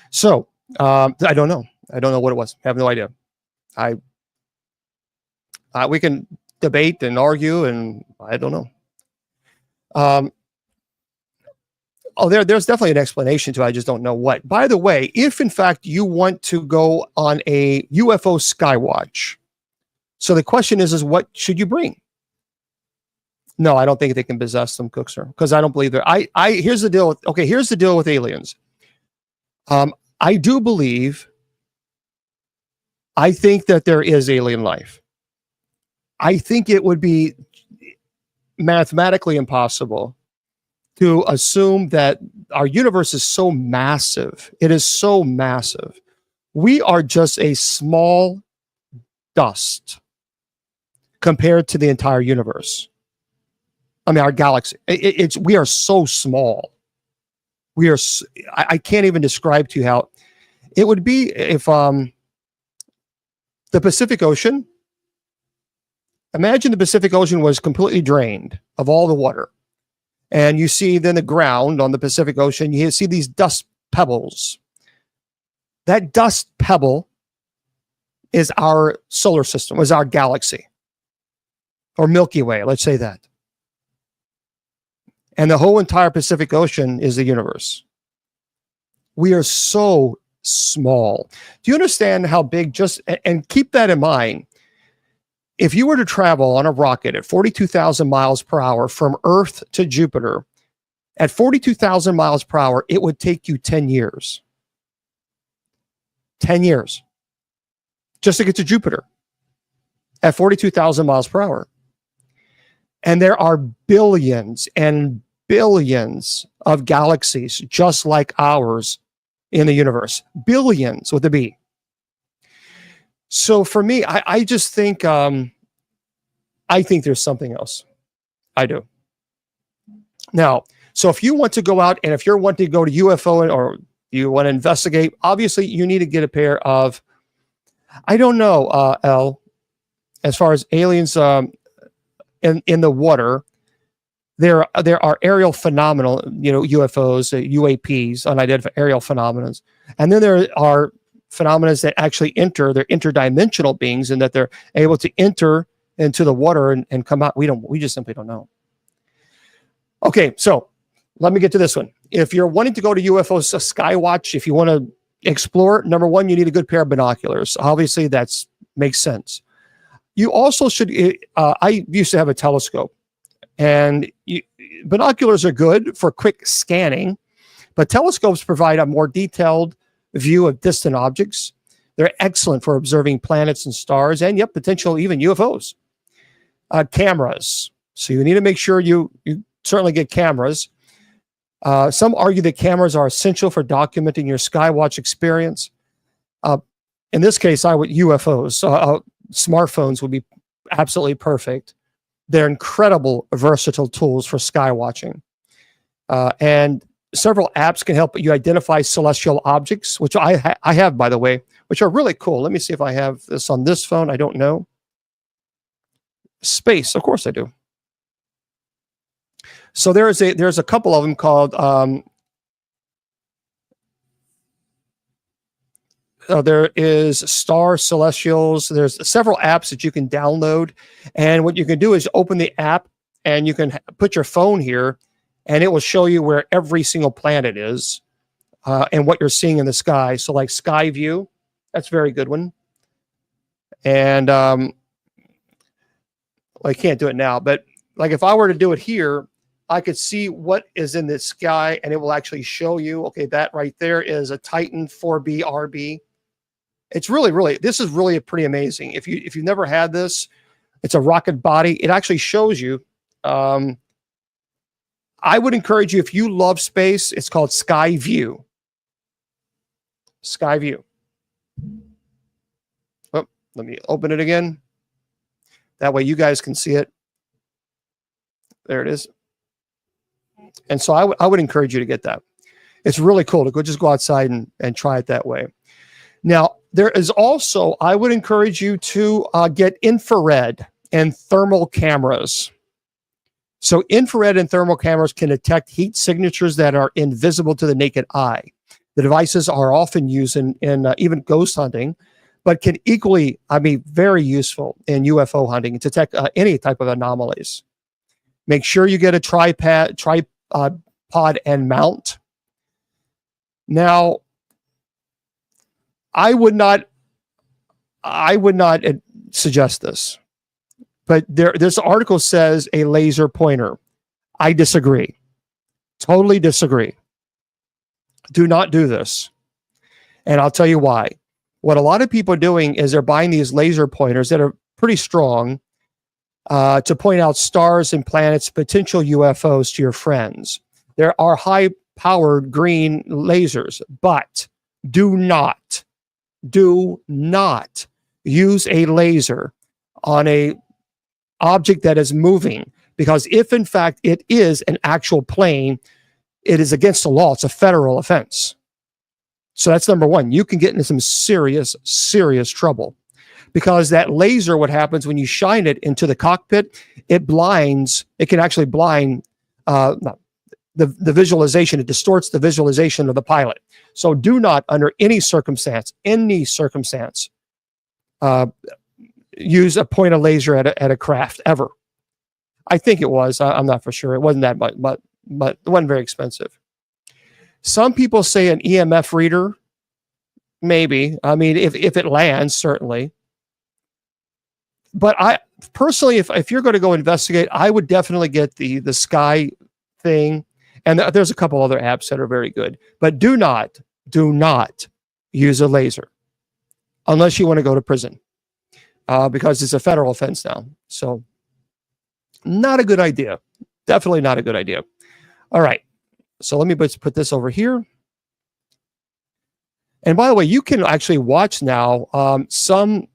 So I don't know. I don't know what it was. I have no idea. We can debate and argue, and I don't know. There's definitely an explanation to it. I just don't know what. By the way, if in fact you want to go on a UFO skywatch, so the question is what should you bring? No, I don't think they can possess them, Cookser, because I don't believe they're. Here's the deal. Here's the deal with aliens. I do believe. I think that there is alien life. I think it would be mathematically impossible to assume that our universe is so massive. It is so massive We are just a small dust compared to the entire universe. I mean, our galaxy. We are so small. I can't even describe to you how it would be if the Pacific Ocean. Imagine the Pacific Ocean was completely drained of all the water, and you see then the ground on the Pacific Ocean. You see these dust pebbles. That dust pebble is our solar system, is our galaxy, or Milky Way. Let's say that. And the whole entire Pacific Ocean is the universe. We are so small. Do you understand how big? And keep that in mind. If you were to travel on a rocket at 42,000 miles per hour from Earth to Jupiter, at 42,000 miles per hour, it would take you 10 years. 10 years just to get to Jupiter at 42,000 miles per hour. And there are billions and billions of galaxies just like ours in the universe. Billions with a B. So for me, I just think, I think there's something else. I do. Now, so if you want to go out and if you're wanting to go to UFO or you want to investigate, obviously you need to get a pair of, I don't know, L, as far as aliens in the water, there are aerial phenomena, UFOs, UAPs, unidentified aerial phenomena. And then there are phenomena that actually they're interdimensional beings, and that they're able to enter into the water and come out. We just simply don't know. Okay, so let me get to this one. If you're wanting to go to UFO Skywatch, if you want to explore, number one, you need a good pair of binoculars. Obviously, that makes sense. You also should, I used to have a telescope, and binoculars are good for quick scanning, but telescopes provide a more detailed view of distant objects. They're excellent for observing planets and stars, and potential even UFOs. Cameras. So you need to make sure you certainly get cameras. Some argue that cameras are essential for documenting your Skywatch experience. In this case, UFOs. Smartphones would be absolutely perfect. They're incredible, versatile tools for skywatching. And several apps can help you identify celestial objects, which I have, by the way, which are really cool. Let me see if I have this on this phone. I don't know. Space, of course I do. So there's a couple of them called there is Star Celestials. There's several apps that you can download, and what you can do is open the app and you can put your phone here, and it will show you where every single planet is and what you're seeing in the sky. So like Sky View, that's a very good one. And I can't do it now, but like if I were to do it here, I could see what is in the sky, and it will actually show you, okay, that right there is a Titan 4B RB. It's really, this is really pretty amazing. If you've never had this, it's a rocket body. It actually shows you. I would encourage you, if you love space, it's called Sky View. Sky View. Oh, let me open it again. That way you guys can see it. There it is. And so I would encourage you to get that. It's really cool to just go outside and try it that way. Now, there is also, I would encourage you to get infrared and thermal cameras. So infrared and thermal cameras can detect heat signatures that are invisible to the naked eye. The devices are often used in even ghost hunting, but can equally, very useful in UFO hunting to detect any type of anomalies. Make sure you get a tripod and mount. Now, I would not suggest this, but this article says a laser pointer. I disagree. Totally disagree. Do not do this. And I'll tell you why. What a lot of people are doing is they're buying these laser pointers that are pretty strong to point out stars and planets, potential UFOs to your friends. There are high-powered green lasers, but do not do not use a laser on a object that is moving, because if in fact it is an actual plane, it is against the law. It's a federal offense. So that's number one. You can get into some serious, serious trouble, because that laser, what happens when you shine it into the cockpit, it blinds, it can actually blind the visualization. It distorts the visualization of the pilot. So do not, under any circumstance, use a point of laser at a craft ever. I think it was. I'm not for sure. It wasn't that much, but it wasn't very expensive. Some people say an EMF reader, maybe. I mean, if it lands, certainly. But I personally, if you're going to go investigate, I would definitely get the Sky thing. And there's a couple other apps that are very good. But do not use a laser unless you want to go to prison, because it's a federal offense now. So not a good idea. Definitely not a good idea. All right. So let me put this over here. And by the way, you can actually watch now some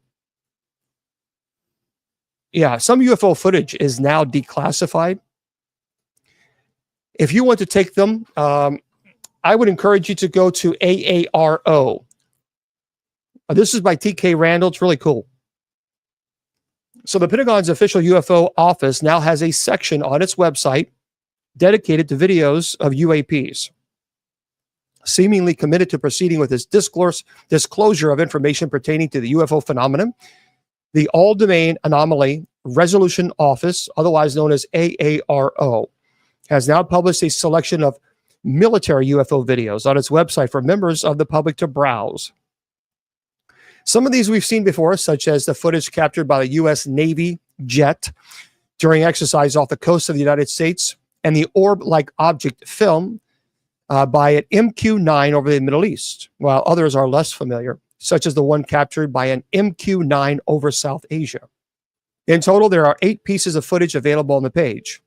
UFO footage is now declassified. If you want to take them, I would encourage you to go to AARO. This is by TK Randall. It's really cool. So the Pentagon's official UFO office now has a section on its website dedicated to videos of UAPs, seemingly committed to proceeding with this disclosure of information pertaining to the UFO phenomenon. The All-Domain Anomaly Resolution Office, otherwise known as AARO, has now published a selection of military UFO videos on its website for members of the public to browse. Some of these we've seen before, such as the footage captured by the U.S. Navy jet during exercise off the coast of the United States, and the orb-like object film by an MQ-9 over the Middle East, while others are less familiar, such as the one captured by an MQ-9 over South Asia. In total, there are 8 pieces of footage available on the page.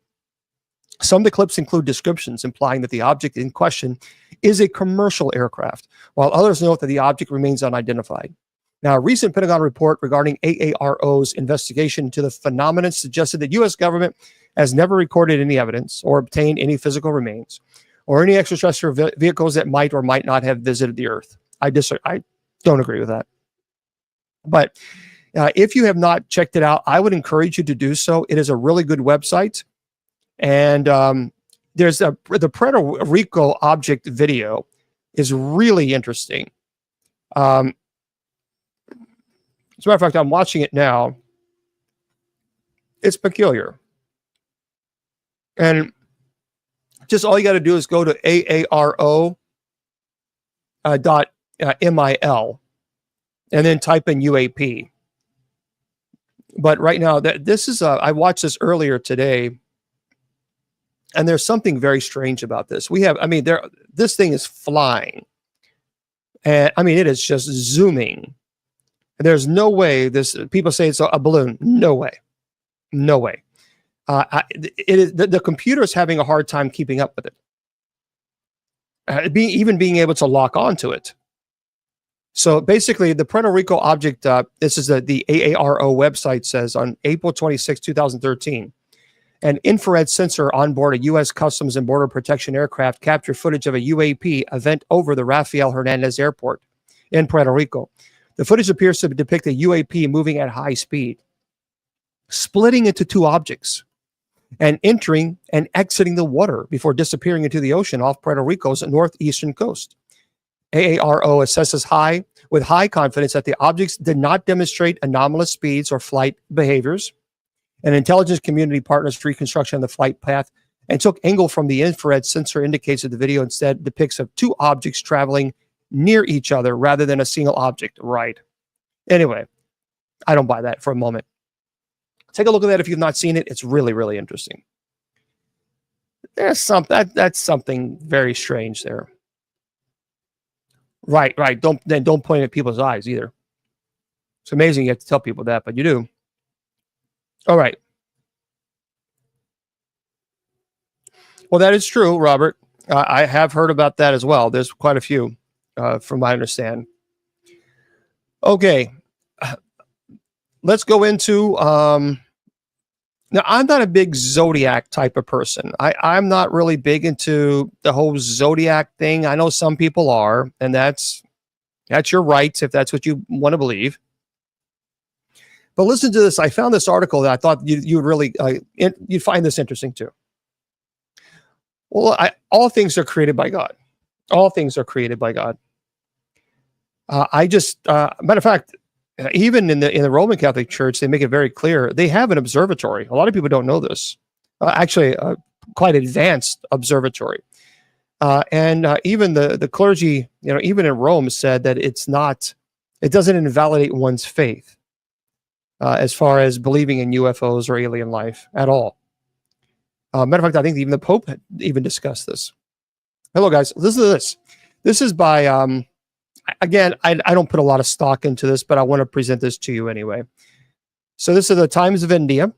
Some of the clips include descriptions implying that the object in question is a commercial aircraft, while others note that the object remains unidentified. Now, a recent Pentagon report regarding AARO's investigation into the phenomenon suggested that U.S. government has never recorded any evidence or obtained any physical remains or any extraterrestrial vehicles that might or might not have visited the Earth. I don't agree with that. But if you have not checked it out, I would encourage you to do so. It is a really good website. And there's the Puerto Rico object video is really interesting. As a matter of fact, I'm watching it now. It's peculiar. And just all you got to do is go to aaro.mil and then type in UAP. But right now, this is I watched this earlier today, and there's something very strange about this. This thing is flying, and it is just zooming. There's no way people say it's a balloon. No way. The computer is having a hard time keeping up with it. Being able to lock onto it. So basically, the Puerto Rico object, this is the AARO website says on April 26, 2013, an infrared sensor on board a U.S. Customs and Border Protection aircraft captured footage of a UAP event over the Rafael Hernandez Airport in Puerto Rico. The footage appears to depict a UAP moving at high speed, splitting into 2 objects, and entering and exiting the water before disappearing into the ocean off Puerto Rico's northeastern coast. AARO assesses with high confidence that the objects did not demonstrate anomalous speeds or flight behaviors. An intelligence community partners reconstruction of the flight path and took angle from the infrared sensor indicates that the video instead depicts of 2 objects traveling near each other rather than a single object. Right. Anyway, I don't buy that for a moment. Take a look at that if you've not seen it. It's really, really interesting. There's that's something very strange there. Right. Don't point at people's eyes either. It's amazing you have to tell people that, but you do. All right. Well, that is true, Robert. I have heard about that as well. There's quite a few, from what I understand. Okay, let's go into. Now, I'm not a big zodiac type of person. I'm not really big into the whole zodiac thing. I know some people are, and that's your rights if that's what you want to believe. But listen to this. I found this article that I thought you would really you'd find this interesting too. Well, all things are created by God. All things are created by God. Matter of fact, even in the Roman Catholic Church, they make it very clear they have an observatory. A lot of people don't know this. Actually, quite advanced observatory. And even the clergy, even in Rome, said that it doesn't invalidate one's faith as far as believing in UFOs or alien life at all. Matter of fact, I think even the Pope had even discussed this. Hello, guys. Listen to this. This is by, again, I don't put a lot of stock into this, but I want to present this to you anyway. So this is the Times of India.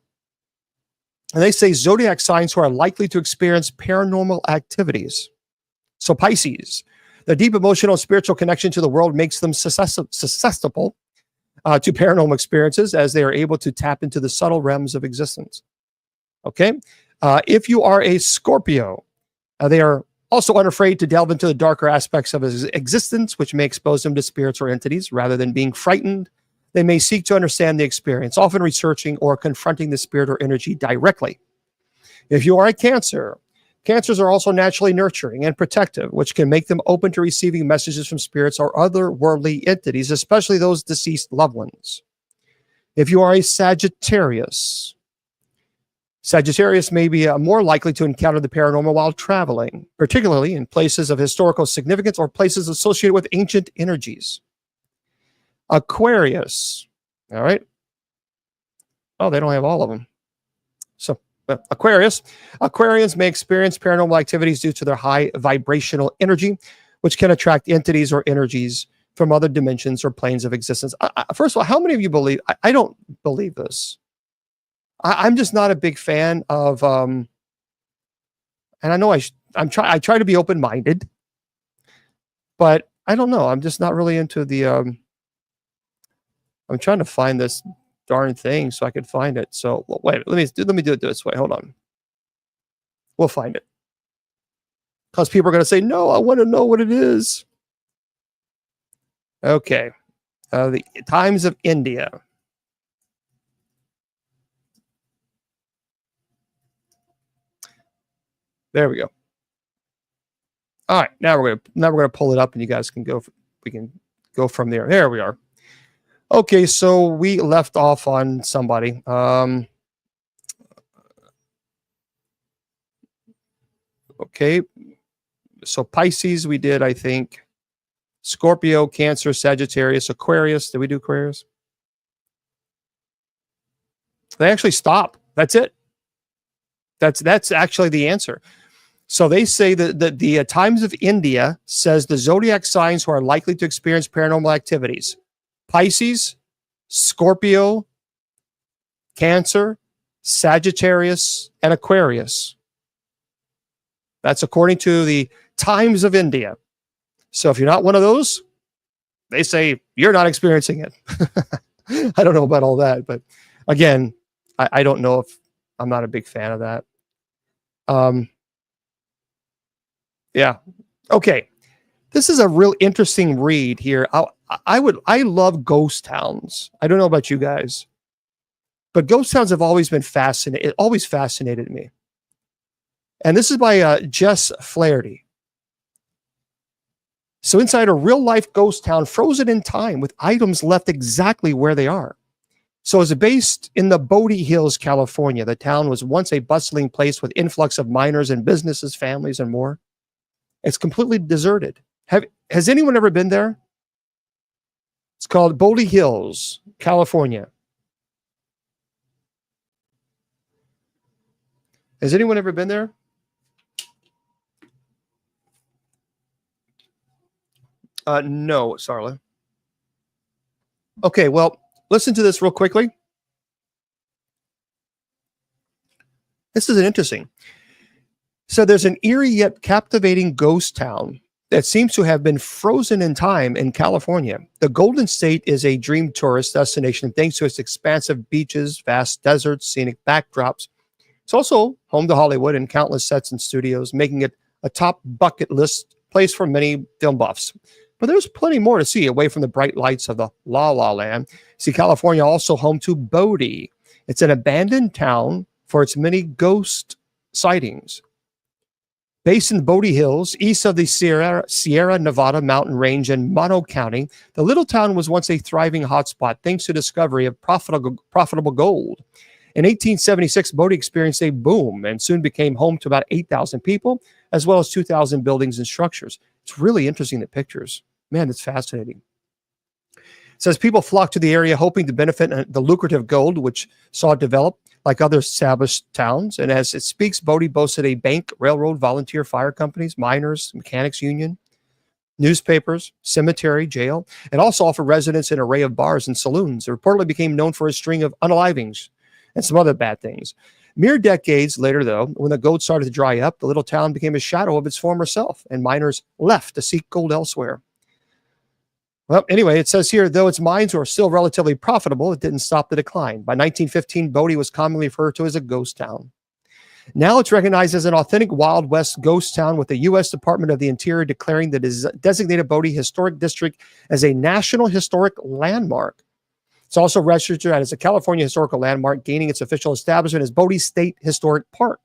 And they say zodiac signs who are likely to experience paranormal activities. So Pisces, the deep emotional and spiritual connection to the world makes them susceptible to paranormal experiences as they are able to tap into the subtle realms of existence. Okay. If you are a Scorpio, they are also unafraid to delve into the darker aspects of his existence, which may expose them to spirits or entities. Rather than being frightened, they may seek to understand the experience, often researching or confronting the spirit or energy directly. If you are a Cancer, Cancers are also naturally nurturing and protective, which can make them open to receiving messages from spirits or other worldly entities, especially those deceased loved ones. If you are a Sagittarius, Sagittarius may be more likely to encounter the paranormal while traveling, particularly in places of historical significance or places associated with ancient energies. Aquarius, all right. Oh, they don't have all of them. So Aquarians may experience paranormal activities due to their high vibrational energy, which can attract entities or energies from other dimensions or planes of existence. First of all, how many of you believe? I don't believe this. I'm just not a big fan of, and I know I try to be open-minded, but I don't know. I'm just not really into the, I'm trying to find this darn thing so I could find it. So wait, let me do it this way. Hold on. We'll find it. Because people are going to say, no, I want to know what it is. Okay. The Times of India. There we go. All right, now we're gonna pull it up, and you guys can go. We can go from there. There we are. Okay, so we left off on somebody. Okay, so Pisces we did, I think. Scorpio, Cancer, Sagittarius, Aquarius. Did we do Aquarius? They actually stop. That's it. That's actually the answer. So they say that the Times of India says the zodiac signs who are likely to experience paranormal activities: Pisces, Scorpio, Cancer, Sagittarius, and Aquarius. That's according to the Times of India. So if you're not one of those, they say you're not experiencing it. I don't know about all that, but again, I don't know if I'm not a big fan of that. Yeah. Okay. This is a real interesting read here. I love ghost towns. I don't know about you guys, but ghost towns have always been fascinating. It always fascinated me. And this is by Jess Flaherty. So inside a real life ghost town frozen in time with items left exactly where they are. So it's based in the Bodie Hills, California. The town was once a bustling place with influx of miners and businesses, families, and more. It's completely deserted. Has anyone ever been there? It's called Bodie Hills, California. Has anyone ever been there? No, Sarla. Okay, well, listen to this real quickly. This is interesting. So there's an eerie yet captivating ghost town that seems to have been frozen in time in California. The Golden State is a dream tourist destination thanks to its expansive beaches, vast deserts, scenic backdrops. It's also home to Hollywood and countless sets and studios, making it a top bucket list place for many film buffs. But there's plenty more to see away from the bright lights of the La La Land. See, California also home to Bodie. It's an abandoned town for its many ghost sightings. Based in the Bodie Hills, east of the Sierra Nevada mountain range in Mono County, the little town was once a thriving hotspot thanks to the discovery of profitable gold. In 1876, Bodie experienced a boom and soon became home to about 8,000 people, as well as 2,000 buildings and structures. It's really interesting, the pictures. Man, it's fascinating. It says people flocked to the area hoping to benefit the lucrative gold, which saw it develop like other established towns. And as it speaks, Bodie boasted a bank, railroad, volunteer fire companies, miners, mechanics union, newspapers, cemetery, jail, and also offered residents an array of bars and saloons. It reportedly became known for a string of unalivings and some other bad things. Mere decades later, though, when the gold started to dry up, the little town became a shadow of its former self, and miners left to seek gold elsewhere. Well, anyway, it says here, though its mines were still relatively profitable, it didn't stop the decline. By 1915, Bodie was commonly referred to as a ghost town. Now it's recognized as an authentic Wild West ghost town, with the U.S. Department of the Interior declaring the designated Bodie Historic District as a National Historic Landmark. It's also registered as a California Historical Landmark, gaining its official establishment as Bodie State Historic Park.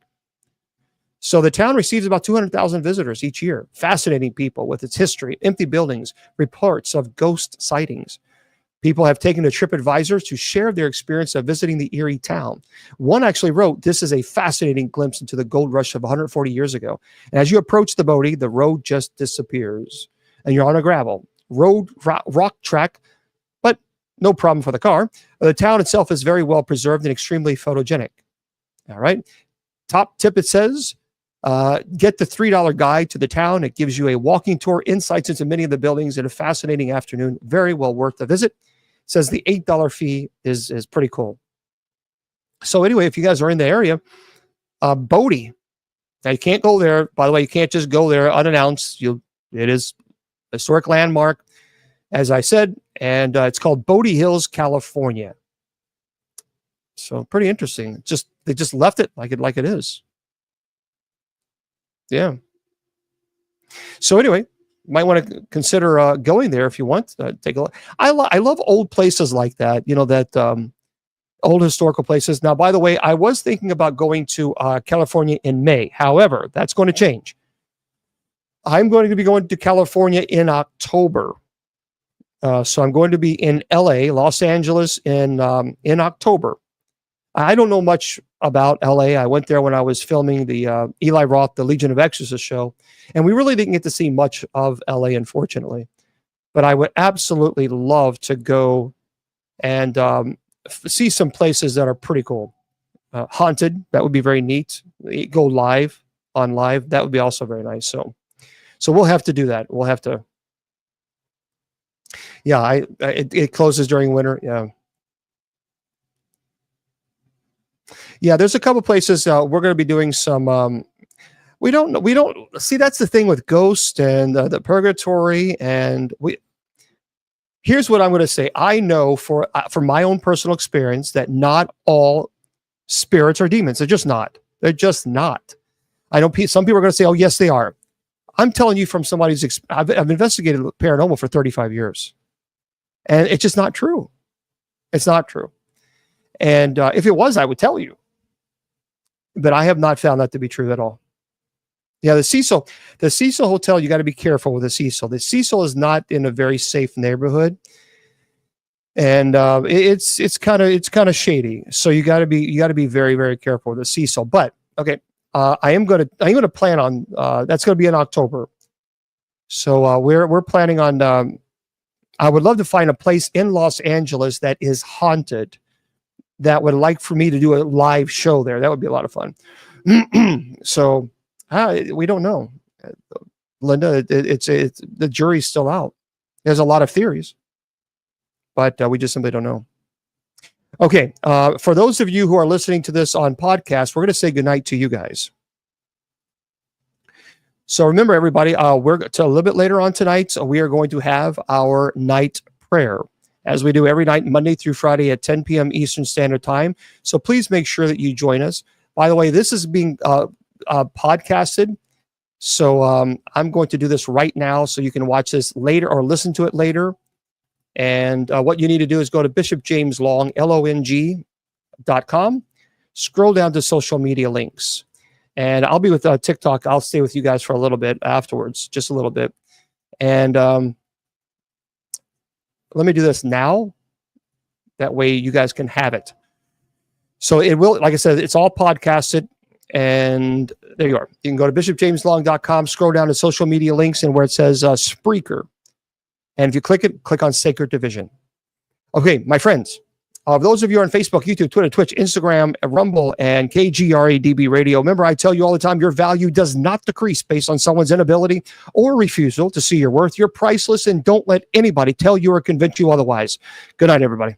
So the town receives about 200,000 visitors each year. Fascinating people with its history, empty buildings, reports of ghost sightings. People have taken to TripAdvisor to share their experience of visiting the eerie town. One actually wrote, "This is a fascinating glimpse into the gold rush of 140 years ago. And as you approach the Bodie, the road just disappears. And you're on a gravel road, rock track, but no problem for the car. The town itself is very well preserved and extremely photogenic." All right. Top tip, it says, get the $3 guide to the town. It gives you a walking tour, insights into many of the buildings, and a fascinating afternoon. Very well worth the visit. It says the $8 fee is pretty cool. So anyway, if you guys are in the area, Bodie. Now you can't go there. By the way, you can't just go there unannounced. It is a historic landmark, as I said, and it's called Bodie Hills, California. So pretty interesting. They just left it like it is. Yeah. So anyway, might want to consider going there if you want. Take a look. I love old places like that. You know, that old historical places. Now, by the way, I was thinking about going to California in May. However, that's going to change. I'm going to be going to California in October. So I'm going to be in LA, Los Angeles in October. I don't know much about LA. I went there when I was filming the Eli Roth, the Legion of Exorcists show, and we really didn't get to see much of LA, unfortunately. But I would absolutely love to go and see some places that are pretty cool. Haunted, that would be very neat. Go live on live, that would be also very nice. So we'll have to do that. We'll have to. Yeah, it closes during winter. Yeah. Yeah, there's a couple places we're going to be doing some. We don't see, that's the thing with Ghost and the Purgatory, and here's what I'm going to say. I know from my own personal experience that not all spirits are demons. They're just not. They're just not. I know some people are going to say, "Oh, yes, they are." I'm telling you from somebody who's I've investigated paranormal for 35 years, and it's just not true. It's not true. And if it was, I would tell you. But I have not found that to be true at all. Yeah, the Cecil Hotel, you got to be careful with the Cecil. The Cecil is not in a very safe neighborhood, and it's kind of shady. So you got to be very, very careful with the Cecil. But okay, I'm going to plan on that's going to be in October. So we're planning on. I would love to find a place in Los Angeles that is haunted, that would like for me to do a live show there. That would be a lot of fun. So we don't know, Linda. It's the jury's still out. There's a lot of theories, but we just simply don't know. Okay, for those of you who are listening to this on podcast, we're going to say goodnight to you guys. So remember, everybody, we're to a little bit later on tonight. So we are going to have our night prayer, as we do every night, Monday through Friday at 10 p.m. Eastern Standard Time. So please make sure that you join us. By the way, this is being podcasted. So I'm going to do this right now so you can watch this later or listen to it later. And what you need to do is go to Bishop James Long, LONG.com, scroll down to social media links. And I'll be with TikTok. I'll stay with you guys for a little bit afterwards, just a little bit. And let me do this now. That way you guys can have it. So it will, like I said, it's all podcasted. And there you are. You can go to bishopjameslong.com, scroll down to social media links, and where it says Spreaker. And if you click it, click on Sacred Division. Okay, my friends. Those of you on Facebook, YouTube, Twitter, Twitch, Instagram, Rumble, and KGRADB Radio, remember I tell you all the time, your value does not decrease based on someone's inability or refusal to see your worth. You're priceless, and don't let anybody tell you or convince you otherwise. Good night, everybody.